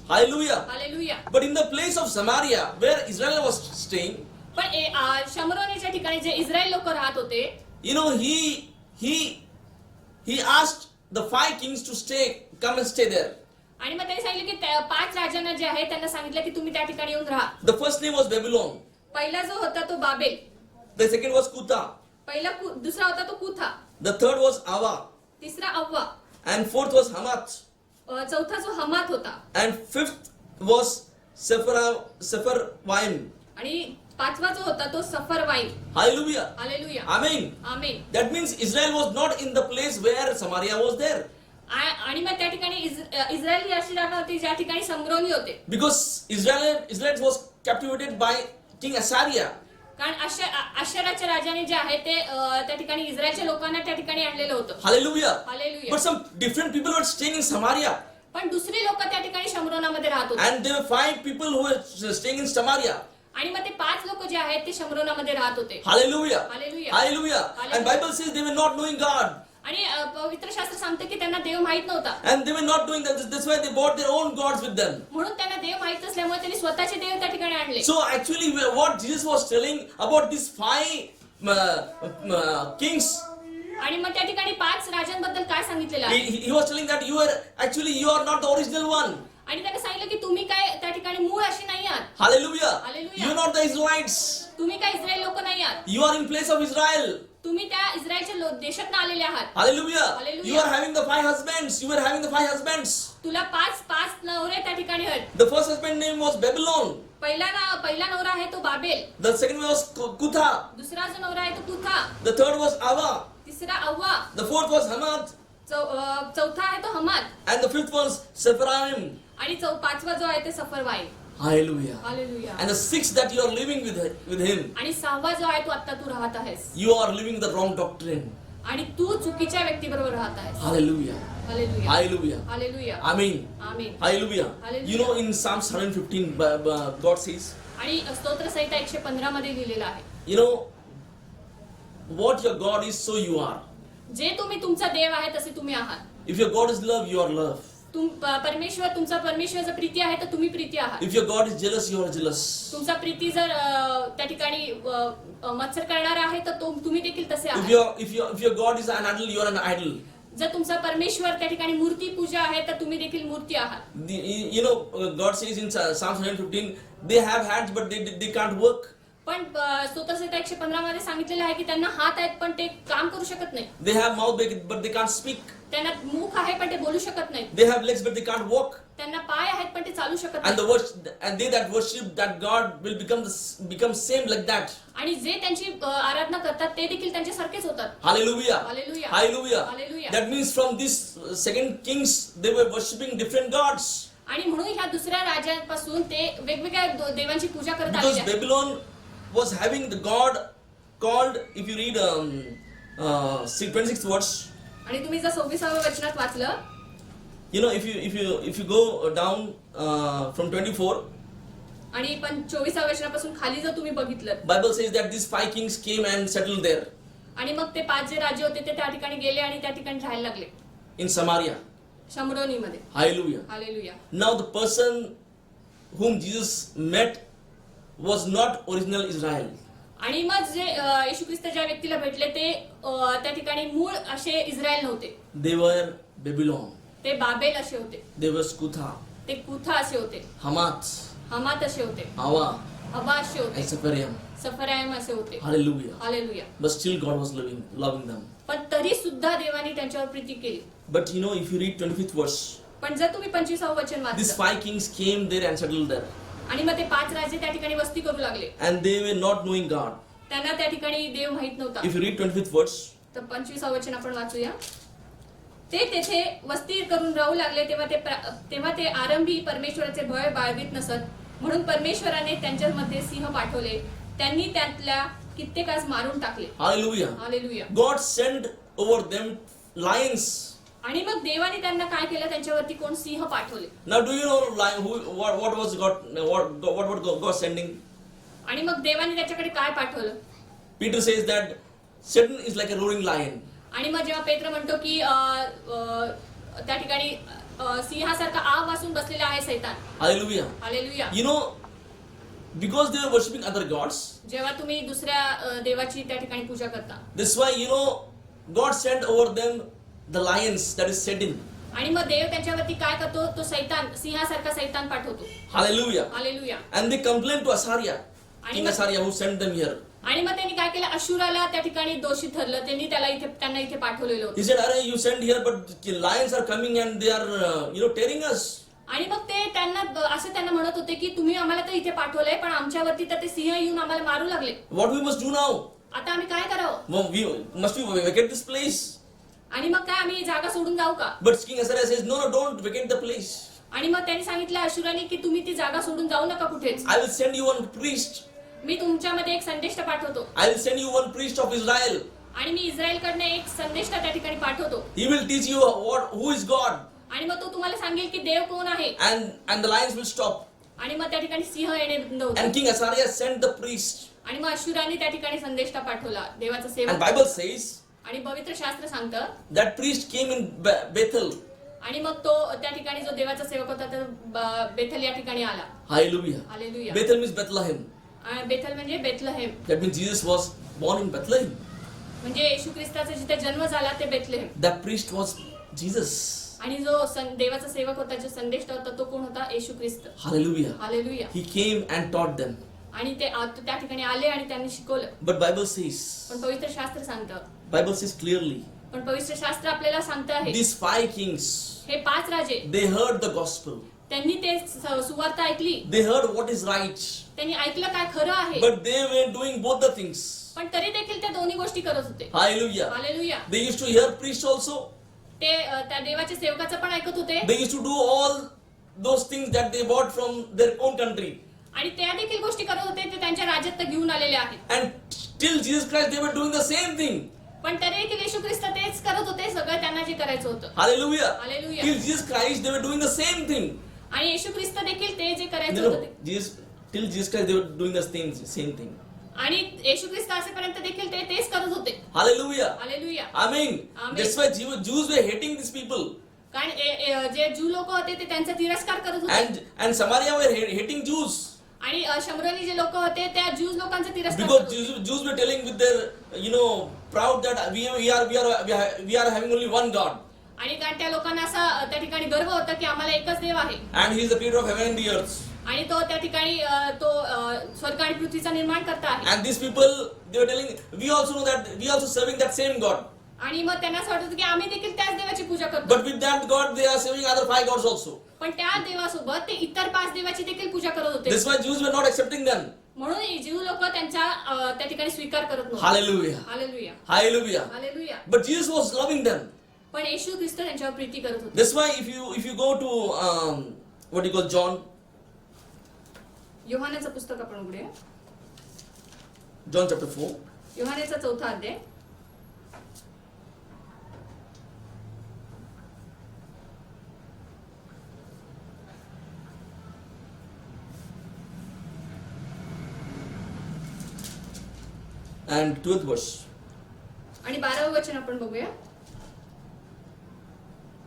Hallelujah. Hallelujah. But in the place of Samaria, where Israel was staying, पण शमरोनीच्या ठिकाणी जे इस्रायल लोक राहत होते, you know, he asked the 5 kings to come and stay there. आणि मग त्यांनी सांगितलं की 5 राजांना जे आहे त्यांना सांगितलं की तुम्ही त्या ठिकाणी येऊन राहा. The first name was Babylon. पहिला जो होता तो Babel, The second was Kutha. दुसरा होता तो कुथा, The third was Ava. तिसरा अव्वा, And fourth was Hamath. चौथा जो हमात होता, And fifth was Sepharvaim. आणि 5वा जो होता तो सफरवाईम. Hallelujah. Hallelujah. Amen. Amen. That means Israel was not in the place where Samaria was there. आणि मग त्या ठिकाणी इस्रायल ही अशी जागा होती ज्या ठिकाणी समरोनी होते. Because Israel was captivated by King Assyria. कारण अश्शूराच्या राजाने जे आहे ते त्या ठिकाणी इस्रायलच्या लोकांना त्या ठिकाणी आणलेलं होतं. Hallelujah. Hallelujah. But some different people were staying in Samaria. पण दुसरी लोक त्या ठिकाणी शमरोनामध्ये राहत होते. And there were 5 people who were staying in Samaria. आणि मग ते 5 लोक जे आहेत ते शमरोनामध्ये राहत होते. Hallelujah. Hallelujah. Hallelujah. And Bible says they were not knowing God. आणि पवित्र शास्त्र सांगते की त्यांना देव माहित नव्हता. And they were not doing that. That's why they brought their own gods with them. म्हणून त्यांना देव माहित नसल्यामुळे त्यांनी स्वतःचे देव त्या ठिकाणी आणले. So actually what Jesus was telling about these 5 kings, आणि मग त्या ठिकाणी 5 राजांबद्दल काय सांगितलेलं आहे. he was telling that you are not the original one. आणि त्यांना सांगितलं की तुम्ही काय त्या ठिकाणी मूळ अशी नाही आहात. Hallelujah. Hallelujah. You are not the Israelites. तुम्ही काय इस्रायल लोक नाही आहात. You are in place of Israel. तुम्ही त्या इस्रायलच्या देशात आलेले आहात. Hallelujah. Hallelujah. You are having the 5 husbands. You were having the 5 husbands. तुला 5 नवरे त्या ठिकाणी आहेत. The first husband name was Babylon. पहिला नवरा आहे तो Babel. The second one was Kutha. दुसरा जो नवरा आहे तो कुथा. The third was Ava. तिसरा अव्वा. The fourth was Hamath. चौथा आहे तो हमात. And the fifth was Sepharvaim. आणि 5वा जो आहे ते सफरवाईम. Hallelujah. Hallelujah. And the sixth that you are living with him, आणि 6वा जो आहे तो आता तू राहत आहेस. you are living the wrong doctrine. आणि तू चुकीच्या व्यक्तीबरोबर राहत आहेस. Hallelujah. Hallelujah. Hallelujah. Hallelujah. Amen. Amen. Hallelujah. Hallelujah. You know in Psalms 115 God says, आणि स्तोत्र संहिता 115 मध्ये लिहिलेलं आहे, you know, what your God is, so you are. जे तुम्ही तुमचा देव आहे तसे तुम्ही आहात. If your God is love, you are love. तुमचा परमेश्वर जर प्रीती आहे तर तुम्ही प्रीती आहात. If your God is jealous, you are jealous. तुमचा प्रीती जर त्या ठिकाणी मत्सर करणारा आहे तर तुम्ही देखील तसे If आहात. your God is an idol, you are an idol. जर तुमचा परमेश्वर त्या ठिकाणी मूर्ती पूजा आहे तर तुम्ही देखील मूर्ती आहात. You know, God says in Psalms 115, they have hands but they can't work. पण स्तोत्र संहिता 115 मध्ये सांगितलेलं आहे की त्यांना हात आहेत पण ते काम करू शकत नाही. They have mouth but they can't speak. त्यांना मुख आहे पण ते बोलू शकत नाही. They have legs but they can't walk. त्यांना पाय आहेत पण ते चालू शकत And नाही. they that worship that God will become same like that. आणि जे त्यांची आराधना करतात ते देखील त्यांच्यासारखेच होतात. Hallelujah. Hallelujah. Hallelujah. Hallelujah. That means from this second kings they were worshipping different gods. आणि म्हणून ह्या दुसऱ्या राजांपासून ते वेगवेगळ्या देवांची पूजा करत Because आलेले आहेत. Babylon was having the god called, if you read 26th verse, आणि तुम्ही जर 26व्या वचनात वाचलं, you know, if you go down from 24, आणि पण 24व्या वचनापासून खाली जर तुम्ही बघितलं, Bible says that these 5 kings came and settled there आणि मग ते 5 जे राजे होते ते त्या ठिकाणी गेले आणि त्या ठिकाणी राहायला लागले in Samaria. शमरोनीमध्ये. Hallelujah. Hallelujah. Now the person whom Jesus met was not original Israel. आणि मग जे येशू ख्रिस्त ज्या व्यक्तीला भेटले ते त्या ठिकाणी मूळ असे इस्रायल नव्हते. They were Babylon. ते बाबेल असे होते, They were Skutha, ते कुथा असे होते, Hamath, हमात असे होते, Awa, हबा असे होते, and Sepharvaim. सफरायम असे होते. Hallelujah. Hallelujah. But still God was loving them. पण तरी सुद्धा देवाने त्यांच्यावर प्रीती केली. But you know, if you read 25th verse, पण जर तुम्ही 25वे वचन these वाचलं 5 kings came there and settled there. आणि मग ते 5 राजे त्या ठिकाणी वस्ती करू लागले. And they were not knowing God. त्यांना त्या ठिकाणी देव माहित नव्हता. If you read 25th verse, तर 25वे वचन आपण वाचूया. ते तेथे वस्ती करून राहू लागले तेव्हा ते आरंभी परमेश्वराचे भय बाळगीत नसत, म्हणून परमेश्वराने त्यांच्यामध्ये सिंह पाठवले. त्यांनी त्यातल्या कित्येकास मारून टाकले. hallelujah. Hallelujah. God sent over them lions. आणि मग देवाने त्यांना काय केलं, त्यांच्यावरती कोण सिंह पाठवले. Now do you know what was God sending? आणि मग देवाने त्याच्याकडे काय पाठवलं. Peter says that Satan is like a roaring lion. आणि मग जेव्हा पेत्र म्हणतो की त्या ठिकाणी सिंहासारखा आग वासून बसलेला आहे सैतान. Hallelujah. Hallelujah. You know, because they were worshipping other gods, जेव्हा तुम्ही दुसऱ्या देवाची त्या ठिकाणी पूजा करता, that's why, you know, God sent over them the lions, that is Satan. आणि मग देव त्यांच्यावरती काय करतो, तो सैतान, सिंहासारखा सैतान पाठवतो. Hallelujah. Hallelujah. And they complained to Assyria, King Assyria, who sent them here. आणि मग त्यांनी काय केलं, अशुराला त्या ठिकाणी दोषी ठरलं. त्यांना इथे पाठवलेलं होतं. He said, "Arey, you sent here, but lions are coming and they are, tearing us." आणि मग ते त्यांना म्हणत होते की तुम्ही आम्हाला तर इथे पाठवलंय, पण आमच्यावरती तर ते सिंह येऊन आम्हाला मारू लागले. What we must do now? आता आम्ही काय करावं. Must we vacate this place? आणि मग काय आम्ही जागा सोडून जाऊ का. But King Assyria says, "No, don't vacate the place. आणि मग त्यांनी सांगितलं अशुराने की तुम्ही ती जागा सोडून जाऊ नका कुठेच. I will send you one priest. मी तुमच्यामध्ये एक संदेष्ट पाठवतो. I will send you one priest of Israel. आणि मी इस्रायलकडनं एक संदेष्ट त्या ठिकाणी पाठवतो. He will teach you who is God. आणि मग तो तुम्हाला सांगेल की देव कोण आहे. And the lions will stop. आणि मग त्या ठिकाणी सिंह येणे बंद होते. And King Assyria sent the priest. आणि मग अशुराने त्या ठिकाणी संदेष्टा पाठवला, देवाचा सेवक. And Bible says आणि पवित्र शास्त्र सांगतं that priest came in Bethel. आणि मग तो त्या ठिकाणी जो देवाचा सेवक होता तर बेथल या ठिकाणी आला. Hallelujah. Hallelujah. Bethel means Bethlehem. आणि बेथल म्हणजे Bethlehem. That means Jesus was born in Bethlehem. म्हणजे येशू ख्रिस्ताचा जिथे जन्म झाला ते Bethlehem. That priest was Jesus. आणि जो देवाचा सेवक होता, जो संदेष्टा होता, तो कोण होता, येशू ख्रिस्त. Hallelujah. Hallelujah. He came and taught them. आणि ते त्या ठिकाणी आले आणि त्यांनी शिकवलं. But Bible says, पण पवित्र शास्त्र सांगतं, Bible says clearly, पण पवित्र शास्त्र आपल्याला सांगतं आहे, these 5 kings, हे 5 राजे, they heard the gospel. त्यांनी ते सुवार्ता ऐकली. They heard what is right. त्यांनी ऐकलं काय खरं आहे. But they were doing both the things. पण तरी देखील ते दोन्ही गोष्टी करत होते. Hallelujah. Hallelujah. They used to hear priest also. ते त्या देवाच्या सेवकाचं पण ऐकत होते. They used to do all those things that they bought from their own country. आणि त्या देखील गोष्टी करत होते ते त्यांच्या राज्यात घेऊन आलेले आहेत. And till Jesus Christ they were doing the same thing. पण तरी देखील येशू ख्रिस्त तेच करत होते, सगळं त्यांना जे करायचं होतं. Hallelujah. Hallelujah. Till Jesus Christ they were doing the same thing. आणि येशू ख्रिस्त देखील ते जे करायचं No, होतं ते. till Jesus Christ they were doing the same thing. आणि येशू ख्रिस्त असेपर्यंत देखील ते तेच करत होते. Hallelujah. Hallelujah. Amen. Amen. That's why Jews were hating these people. कारण जे ज्यू लोक होते ते त्यांचा तिरस्कार करत होते. And Samaria were hating Jews. आणि शमरोनी जे लोक होते त्या ज्यूज लोकांचा तिरस्कार Because करत होते. Jews were telling with their proud that we are having only one God. आणि कारण त्या लोकांना असा त्या ठिकाणी गर्व होता की आम्हाला एकच देव आहे. And he is the creator of heaven and the earth. आणि तो त्या ठिकाणी तो स्वर्ग आणि पृथ्वीचा निर्माण करता आहे. And these people they were telling, we also know that we also serving that same God. आणि मग त्यांना असं वाटत होतं की आम्ही देखील त्याच देवाची पूजा करतो. But with that God they are serving other 5 gods also. पण त्या देवासोबत ते इतर 5 देवाची देखील पूजा करत होते. That's why Jews were not accepting them. म्हणून जीव लोक त्यांच्या त्या ठिकाणी स्वीकार करत नव्हते. Hallelujah. Hallelujah. Hallelujah. Hallelujah. But Jesus was loving them. पण येशू ख्रिस्त त्यांच्यावर प्रीती करत होते. That's why if you go to what do you call John योहानेचं पुस्तक आपण उघडूया. John chapter 4. योहानेचा 4था अध्याय. And 12th verse. आणि 12वे वचन आपण बघूया.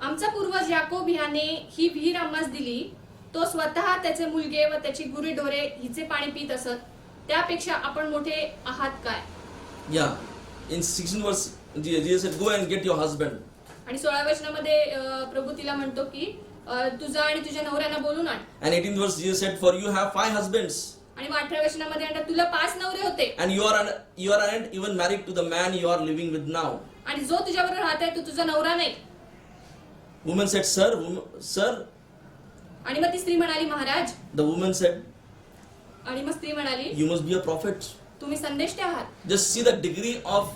आमचा पूर्वज याकोब ह्याने ही विहीर आम्हास दिली. तो स्वतः त्याचे मुलगे व त्याची गुरेढोरे हिचे पाणी पित असत. त्यापेक्षा आपण मोठे आहात काय. Yeah. In 16th verse, Jesus said, go and get your husband. आणि 16व्या वचनामध्ये प्रभू तिला म्हणतो की तुझा आणि तुझ्या नवऱ्यांना बोलून आण. And 18th verse, Jesus said, "For you have 5 husbands, आणि 18व्या वचनामध्ये म्हणतात तुला 5 नवरे होते and you aren't even married to the man you are living with now." आणि जो तुझ्याबरोबर राहत आहे तो तुझा नवरा नाही. Woman said, "Sir." आणि मग ती स्त्री म्हणाली महाराज. The woman said, आणि मग स्त्री म्हणाली "You must be a prophet." तुम्ही संदेष्टे आहात. Just see the degree of,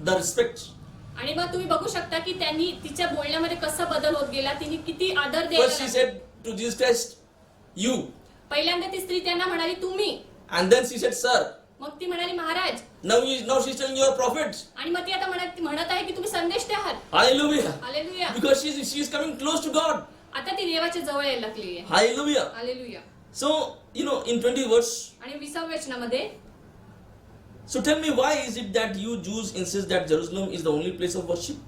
the respect. आणि मग तुम्ही बघू शकता की त्यांनी तिच्या बोलण्यामध्ये कसा बदल होत गेला. तिने किती आदर First she दिला. said to Jesus Christ, "You." पहिल्यांदा ती स्त्री त्यांना म्हणाली तुम्ही. And then she said, "Sir." मग ती म्हणाली Maharaj. Now she's telling you are a prophet. आणि मग ती आता म्हणत आहे की तुम्ही संदेष्टे आहात. Hallelujah. Hallelujah. Because she is coming close to God. आता ती देवाच्या जवळ यायला लागली आहे. Hallelujah. Hallelujah. So, in 20 verse, आणि 20व्या वचनामध्ये so tell me, why is it that you Jews insist that Jerusalem is the only place of worship?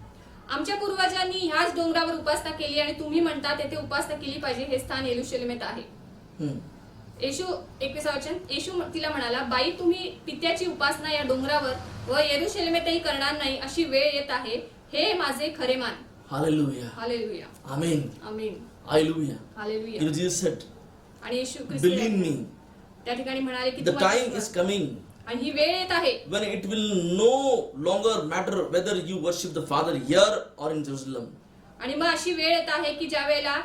आमच्या पूर्वजांनी ह्याच डोंगरावर उपासना केली आणि तुम्ही म्हणता तेथे उपासना केली पाहिजे. हे स्थान येरुशलेमेत आहे. येशू 21 वचन. येशू तिला म्हणाला बाई तुम्ही पित्याची उपासना या डोंगरावर व येरुशलेमेतही करणार नाही अशी वेळ येत आहे. हे माझे खरे मान. Hallelujah. हालेलुया. Amen. आमीन. Hallelujah. हालेलुया. Jesus said, आणि येशू "Believe ख्रिस्त me, त्या ठिकाणी म्हणाले की the तुम्हाला time is विश्वास- coming आणि ही वेळ येत आहे when it will no longer matter whether you worship the Father here or in Jerusalem." आणि मग अशी वेळ येत आहे की ज्या वेळेला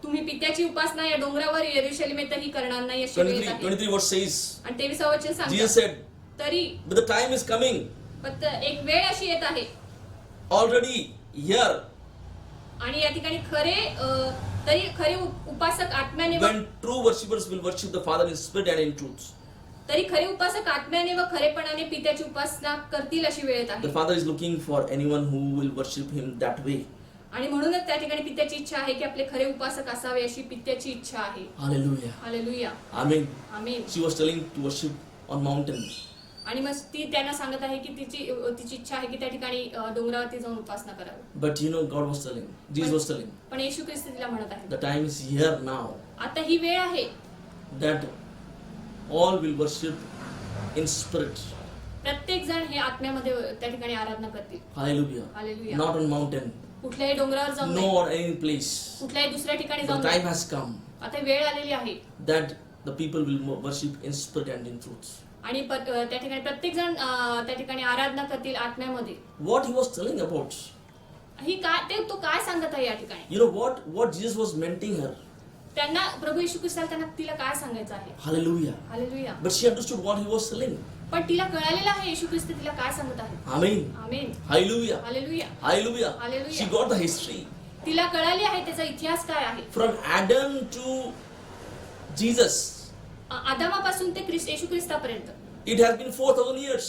तुम्ही पित्याची उपासना या डोंगरावर येरुशलेमेतही करणार नाही अशी वेळ येत आहे. 23 verse says, आणि 23 वचन Jesus सांगतात said, तरी "But the time is coming फक्त एक वेळ अशी येत आहे already here आणि या ठिकाणी खरे उपासक आत्म्याने when true worshippers will worship the Father in spirit and in truth." तरी खरे उपासक आत्म्याने व खरेपणाने पित्याची उपासना करतील अशी वेळ येत The आहे. Father is looking for anyone who will worship Him that way. आणि म्हणूनच त्या ठिकाणी पित्याची इच्छा आहे की आपले खरे उपासक असावे अशी पित्याची इच्छा आहे. Hallelujah. हालेलुया. Amen. आमीन. She was telling to worship on mountain. आणि मग ती त्यांना सांगत आहे की तिची इच्छा आहे की त्या ठिकाणी डोंगरावरती जाऊन उपासना करावी. But God was telling, Jesus was telling, पण येशू ख्रिस्त तिला म्हणत आहे the time is here now आता ही वेळ आहे that all will worship in spirit. प्रत्येक जण हे आत्म्यामध्ये त्या ठिकाणी आराधना करतील. Hallelujah. Hallelujah. Not on mountain, कुठल्याही डोंगरावर जाऊन no नाही. or any place. कुठल्याही दुसऱ्या ठिकाणी The जाऊन time नाही. has come आता वेळ आलेली आहे that the people will worship in spirit and in truth. आणि त्या ठिकाणी प्रत्येक जण त्या ठिकाणी आराधना करतील आत्म्यामध्ये. What he was telling about, ही काय तो काय सांगत आहे या ठिकाणी. what Jesus was menting her. त्यांना प्रभू येशू ख्रिस्ताला त्यांना तिला काय सांगायचं आहे. Hallelujah. Hallelujah. But she understood what he was telling. पण तिला कळालेलं आहे येशू ख्रिस्त तिला काय सांगत आहे. Amen. Amen. Hallelujah. Hallelujah. Hallelujah. Hallelujah. She got the history. तिला कळाली आहे त्याचा इतिहास काय आहे. From Adam to Jesus, आदामापासून ते येशू ख्रिस्तापर्यंत it has been 4,000 years.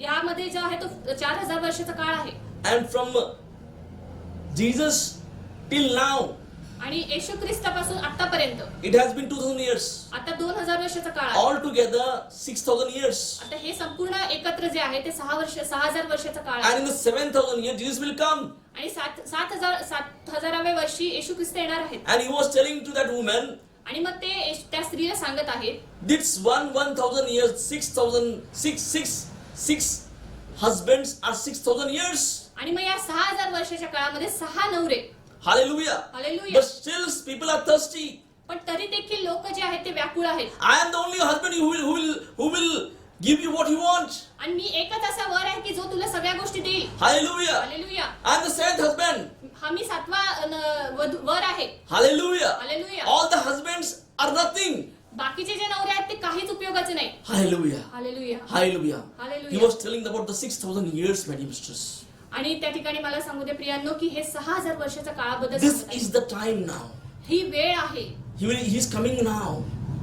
यामध्ये जो आहे तो 4000 वर्षाचा काळ आहे. And from Jesus till now, आणि येशू ख्रिस्तापासून आतापर्यंत it has been 2,000 years. आता 2000 वर्षाचा काळ आहे. Altogether 6,000 years. आता हे संपूर्ण एकत्र जे आहे ते 6000 वर्षाचा काळ आहे. And in the 7,000 year, Jesus will come. आणि 7000व्या वर्षी येशू ख्रिस्त येणार आहेत. And he was telling to that woman, आणि मग ते त्या स्त्रीला सांगत आहेत this 1,000 years, 6 husbands are 6,000 years. आणि मग या 6000 वर्षाच्या काळामध्ये 6 नवरे. Hallelujah. Hallelujah. But still people are thirsty. पण तरी देखील लोक जे आहेत ते व्याकुळ आहेत. I am the only husband who will give you what you want. आणि मी एकच असा वर आहे की जो तुला सगळ्या गोष्टी देईल. Hallelujah. Hallelujah. I am the 7th husband. हा मी 7वा वर आहे. Hallelujah. Hallelujah. All the husbands are nothing. बाकीचे जे नवरे आहेत ते काहीच उपयोगाचे नाही. Hallelujah. Hallelujah. Hallelujah. Hallelujah. He was telling about the 6,000 years, my dear sisters. आणि त्या ठिकाणी मला सांगू दे प्रियांनो की हे 6000 वर्षाच्या काळाबद्दल This सांगत आहे. is the time now. ही वेळ आहे. He is coming now.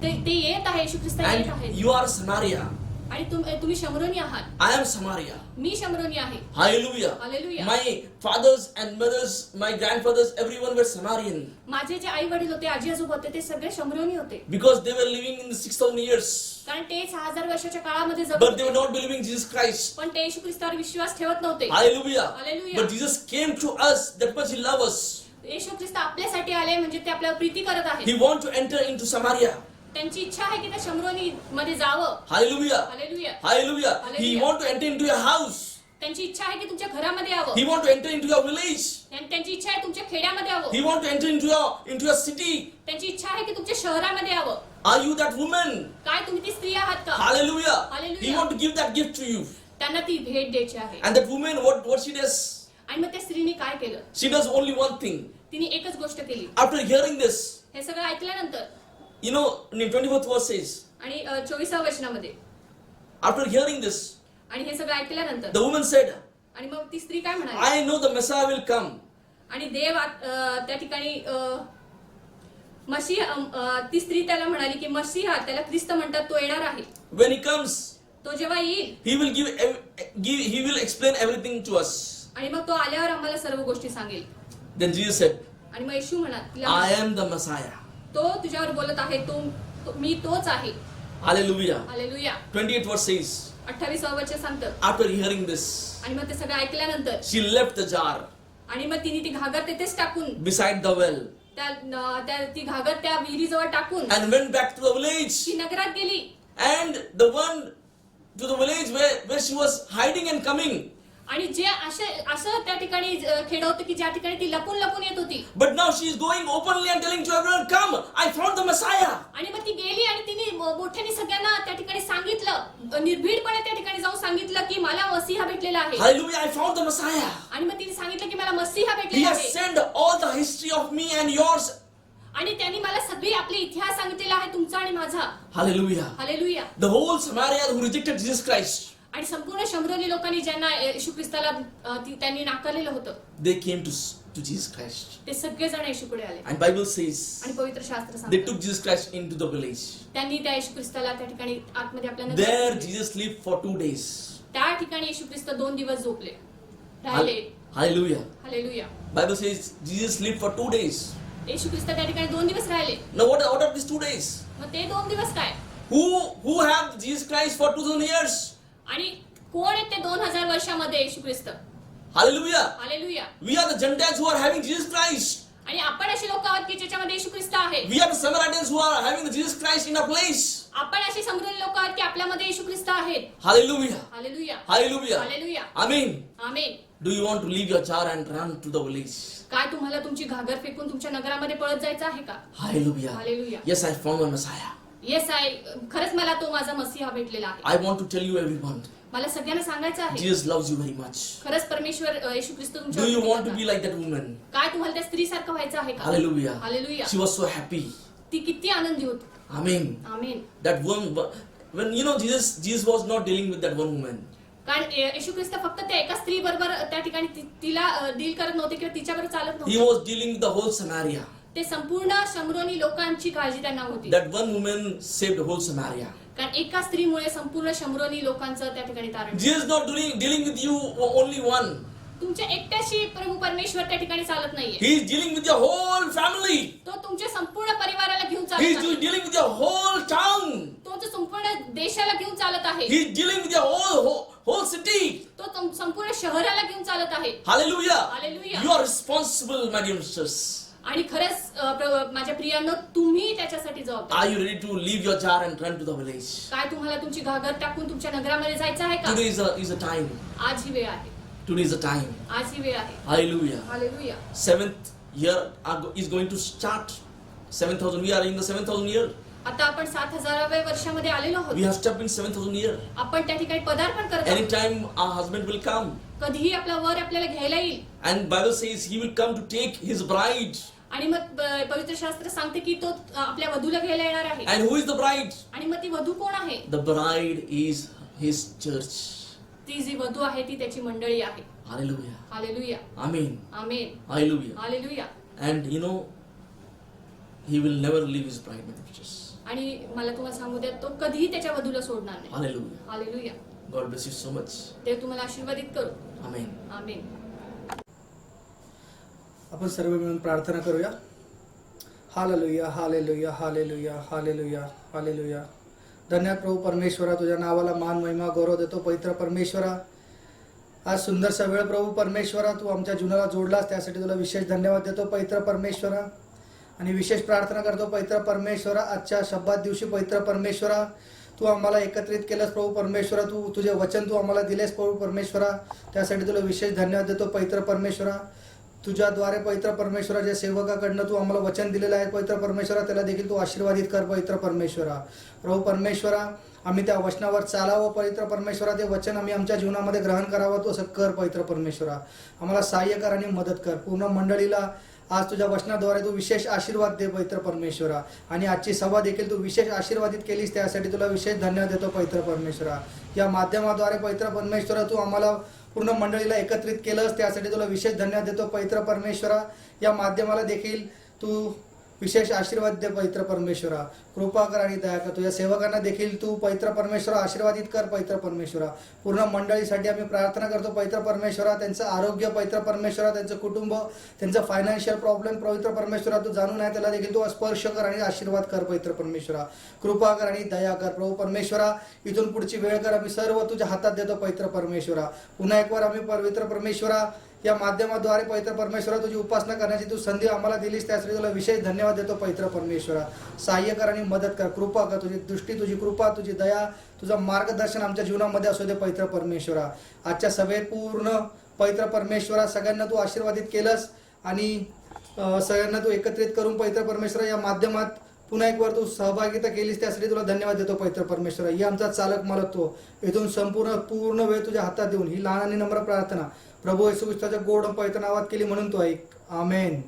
ते येत आहे. येशू ख्रिस्त येत And आहेत. you are Samaria. आणि तुम्ही शमरोनी आहात. I am Samaria. मी शमरोनी आहे. Hallelujah. Hallelujah. My fathers and mothers, my grandfathers, everyone were Samarian. माझे जे आई वडील होते आजी आजोबा होते ते सगळे शमरोनी होते. Because they were living in the 6,000 years. कारण ते 6000 वर्षाच्या काळामध्ये जगत But they were होते. not believing Jesus Christ. पण ते येशू ख्रिस्तावर विश्वास ठेवत नव्हते. Hallelujah. Hallelujah. But Jesus came to us, that much He loves us. येशू ख्रिस्त आपल्यासाठी आले म्हणजे ते आपल्यावर प्रीती करत He आहेत. wants to enter into Samaria. त्यांची इच्छा आहे की त्या शमरोनी मध्ये जावं. Hallelujah. Hallelujah. Hallelujah. He Hallelujah. wants to enter into your house. त्यांची इच्छा आहे की तुमच्या घरामध्ये यावं. He want to enter into your village. आणि त्यांची इच्छा आहे तुमच्या खेड्यामध्ये यावं. He want to enter into your city. त्यांची इच्छा आहे की तुमच्या शहरामध्ये यावं. Are you that woman? काय तुम्ही ती स्त्री आहात का? Hallelujah. Hallelujah. He want to give that gift to you. त्यांना ती भेट द्यायची आहे. And that woman, what she does? आणि मग त्या स्त्रीने काय केलं? She does only one thing. तिने एकच गोष्ट केली. After hearing this, हे सगळं ऐकल्यानंतर you know, in 24th verse says, आणि 24व्या वचनामध्ये after hearing this, आणि हे सगळं ऐकल्यानंतर the woman said, आणि मग ती स्त्री काय म्हणाली? I know the Messiah will come. आणि देव त्या ठिकाणी ती स्त्री त्याला म्हणाली की मसीहा, त्याला ख्रिस्त म्हणतात, तो येणार आहे. When he comes, तो जेव्हा येईल he will explain everything to us. आणि मग तो आल्यावर आम्हाला सर्व गोष्टी सांगेल. Then Jesus said, आणि मग येशू म्हणाला, I am the Messiah. तो तुझ्यावर बोलत आहे, मी तोच आहे. Hallelujah. Hallelujah. 28th verse says, 28वं वचन सांगतं, after hearing this, आणि मग ते सगळं ऐकल्यानंतर she left the jar आणि मग तिने ती घागर तेथेच टाकून, beside the well ती घागर त्या विहिरीजवळ टाकून and went back to the village. ती नगरात गेली. And the one to the village where she was hiding and coming. आणि जे असं त्या ठिकाणी खेड होतं की ज्या ठिकाणी ती लपून लपून येत होती. But now she is going openly and telling to everyone, come, I found the Messiah. आणि मग ती गेली आणि तिने मोठ्याने सगळ्यांना त्या ठिकाणी सांगितलं, निर्भीडपणे त्या ठिकाणी जाऊन सांगितलं की मला मसीहा भेटलेला आहे. Hallelujah, I found the Messiah. आणि मग तिने सांगितलं की मला मसीहा He भेटलेला has आहे. sent all the history of me and yours. आणि त्यांनी मला सगळी आपली इतिहास सांगितलेला आहे, तुमचा आणि माझा. Hallelujah. Hallelujah. The whole Samaria who rejected Jesus Christ, आणि संपूर्ण शमरोनी लोकांनी ज्यांना येशू ख्रिस्ताला त्यांनी नाकारलेलं होतं, they came to Jesus Christ. ते सगळेजण येशूकडे आले. And Bible says, आणि पवित्र शास्त्र they सांगतं, took Jesus Christ into the village. त्यांनी त्या येशू ख्रिस्ताला त्या ठिकाणी आतमध्ये आपल्या There नगरात, Jesus lived for 2 days. त्या ठिकाणी येशू ख्रिस्त 2 दिवस झोपले, राहिले. Hallelujah. Hallelujah. Bible says Jesus lived for 2 days. येशू ख्रिस्त त्या ठिकाणी 2 दिवस राहिले. Now what are these 2 days? मग ते 2 दिवस काय? Who have Jesus Christ for 2000 years? आणि कोण आहेत ते 2000 वर्षामध्ये येशू ख्रिस्त? Hallelujah. Hallelujah. We are the Gentiles who are having Jesus Christ. आणि आपण अशी लोक आहोत की ज्याच्यामध्ये येशू ख्रिस्त आहे. We are the Samaritans who are having the Jesus Christ in our place. आपण अशी समृद्ध लोक आहोत की आपल्यामध्ये येशू ख्रिस्त आहेत. Hallelujah. Hallelujah. Hallelujah. Hallelujah. Amen. Amen. Do you want to leave your jar and run to the village? काय तुम्हाला तुमची घागर फेकून तुमच्या नगरामध्ये पळत जायचं आहे का? Hallelujah. Hallelujah. Yes, I found my Messiah. Yes आहे, खरंच मला तो माझा मसीहा भेटलेला आहे. I want to tell you everyone, मला सगळ्यांना सांगायचं आहे, Jesus loves you very much. खरंच परमेश्वर येशू ख्रिस्त Do तुमच्या you want to be like that woman? काय तुम्हाला त्या स्त्रीसारखं व्हायचं आहे का? Hallelujah. Hallelujah. She was so happy. ती किती आनंदी होती. Amen. Amen. That one, when you know Jesus was not dealing with that one woman. कारण येशू ख्रिस्त फक्त त्या एका स्त्री बरोबर त्या ठिकाणी तिला डील करत नव्हते किंवा तिच्याबरोबर चालत He नव्हते. was dealing with the whole Samaria. ते संपूर्ण शमरोनी लोकांची काळजी त्यांना होती. That one woman saved the whole Samaria. कारण एका स्त्रीमुळे संपूर्ण शमरोनी लोकांचं त्या ठिकाणी तारण. Jesus not dealing with you only one. तुमच्या एकट्याशी प्रभू परमेश्वर त्या ठिकाणी चालत नाहीये. He is dealing with your whole family. तो तुमच्या संपूर्ण परिवाराला घेऊन He चालत is आहे. dealing with your whole town. तो तुमच्या संपूर्ण देशाला घेऊन चालत आहे. He is dealing with your whole city. तो संपूर्ण शहराला घेऊन चालत आहे. Hallelujah. Hallelujah. You are responsible, my dear sisters. आणि खरंच माझ्या प्रियांनो, तुम्ही त्याच्यासाठी जबाबदार. Are you ready to leave your jar and run to the village? काय तुम्हाला तुमची घागर टाकून तुमच्या नगरामध्ये जायचं आहे का? Today is a time. आज ही वेळ आहे. Today is a time. आज ही वेळ आहे. Hallelujah. Hallelujah. 7th year is going to start. 7,000. We are in the 7,000 year. आता आपण 7000व्या वर्षामध्ये आलेलो We आहोत. have stepped in 7,000 year. आपण त्या ठिकाणी पदार्पण करत आहोत. Anytime our husband will come. कधीही आपला वर आपल्याला घ्यायला येईल. And Bible says he will come to take his bride. आणि मग पवित्र शास्त्र सांगते की तो आपल्या वधूला घ्यायला येणार आहे. And who is the bride? आणि मग ती वधू कोण आहे? The bride is his church. ती जी वधू आहे ती त्याची मंडळी आहे. Hallelujah. Hallelujah. Amen. Amen. Hallelujah. Hallelujah. And you know, he will never leave his bride, my sisters. आणि मला तुम्हाला सांगू द्या, तो कधीही त्याच्या वधूला सोडणार नाही. Hallelujah. Hallelujah. God bless you so much. देव तुम्हाला आशीर्वादित करू. Amen. आमेन. आपण सर्व मिळून प्रार्थना करूया. Hallelujah, hallelujah, hallelujah, hallelujah, hallelujah. धन्यवाद प्रभू परमेश्वरा, तुझ्या नावाला मान महिमा गौरव देतो. पवित्र परमेश्वरा, आज सुंदरसा वेळ प्रभू परमेश्वरा तू आमच्या जीवनाला जोडलास, त्यासाठी तुला विशेष धन्यवाद देतो पवित्र परमेश्वरा. आणि विशेष प्रार्थना करतो पवित्र परमेश्वरा, आजच्या शब्दात दिवशी पवित्र परमेश्वरा, तू आम्हाला एकत्रित केलंस प्रभू परमेश्वरा, तू तुझे वचन तू आम्हाला दिलेस प्रभू परमेश्वरा, त्यासाठी तुला विशेष धन्यवाद देतो पवित्र परमेश्वरा. तुझ्याद्वारे पवित्र परमेश्वरा ज्या सेवकाकडनं तू आम्हाला वचन दिलेलं आहे पवित्र परमेश्वरा, त्याला देखील तू आशीर्वादित कर पवित्र परमेश्वरा. प्रभू परमेश्वरा, आम्ही त्या वचनावर चालावं पवित्र परमेश्वरा, ते वचन आम्ही आमच्या जीवनामध्ये ग्रहण करावं, तू असं कर पवित्र परमेश्वरा. आम्हाला सहाय्य कर आणि मदत कर. पूर्ण मंडळीला आज तुझ्या वचनाद्वारे तू विशेष आशीर्वाद दे पवित्र परमेश्वरा, आणि आजची सभा देखील तू विशेष आशीर्वादित केलीस, त्यासाठी तुला विशेष धन्यवाद देतो पवित्र परमेश्वरा. या माध्यमाद्वारे पवित्र परमेश्वरा तू आम्हाला पूर्ण मंडळीला एकत्रित केलंस, त्यासाठी तुला विशेष धन्यवाद देतो पवित्र परमेश्वरा. या माध्यमाला देखील तू विशेष आशीर्वाद दे पवित्र परमेश्वरा. कृपा कर आणि दया कर. तुझ्या सेवकांना देखील तू पवित्र परमेश्वरा आशीर्वादित कर पवित्र परमेश्वरा. पूर्ण मंडळीसाठी आम्ही प्रार्थना करतो पवित्र परमेश्वरा. त्यांचं आरोग्य पवित्र परमेश्वरा, त्यांचं कुटुंब, त्यांचं फायनान्शियल प्रॉब्लेम पवित्र परमेश्वरा तू जाणून आहे, त्याला देखील तू स्पर्श कर आणि आशीर्वाद कर पवित्र परमेश्वरा. कृपा कर आणि दया कर प्रभू परमेश्वरा. इथून पुढची वेळ कर आम्ही सर्व तुझ्या हातात देतो पवित्र परमेश्वरा. पुन्हा एक वार आम्ही पवित्र परमेश्वरा या माध्यमाद्वारे पवित्र परमेश्वरा तुझी उपासना करण्याची तू संधी आम्हाला दिलीस, त्यासाठी तुला विशेष धन्यवाद देतो पवित्र परमेश्वरा. सहाय्य कर आणि मदत कर. कृपा कर. तुझी दृष्टी, तुझी कृपा, तुझी दया, तुझं मार्गदर्शन आमच्या जीवनामध्ये असू दे पवित्र परमेश्वरा. आजच्या सभेत पूर्ण पवित्र परमेश्वरा सगळ्यांना तू आशीर्वादित केलंस, आणि सगळ्यांना तू एकत्रित करून पवित्र परमेश्वरा या माध्यमात पुन्हा एक वर तू सहभागिता केलीस, त्यासाठी तुला धन्यवाद देतो पवित्र परमेश्वरा. ही आमचा चालक मालक तो. इथून पूर्ण वेळ तुझ्या हातात देऊन ही लहान आणि नम्र प्रार्थना प्रभू येशू ख्रिस्ताच्या गोड पवित्र नावात केली म्हणून तो ऐक. आमेन.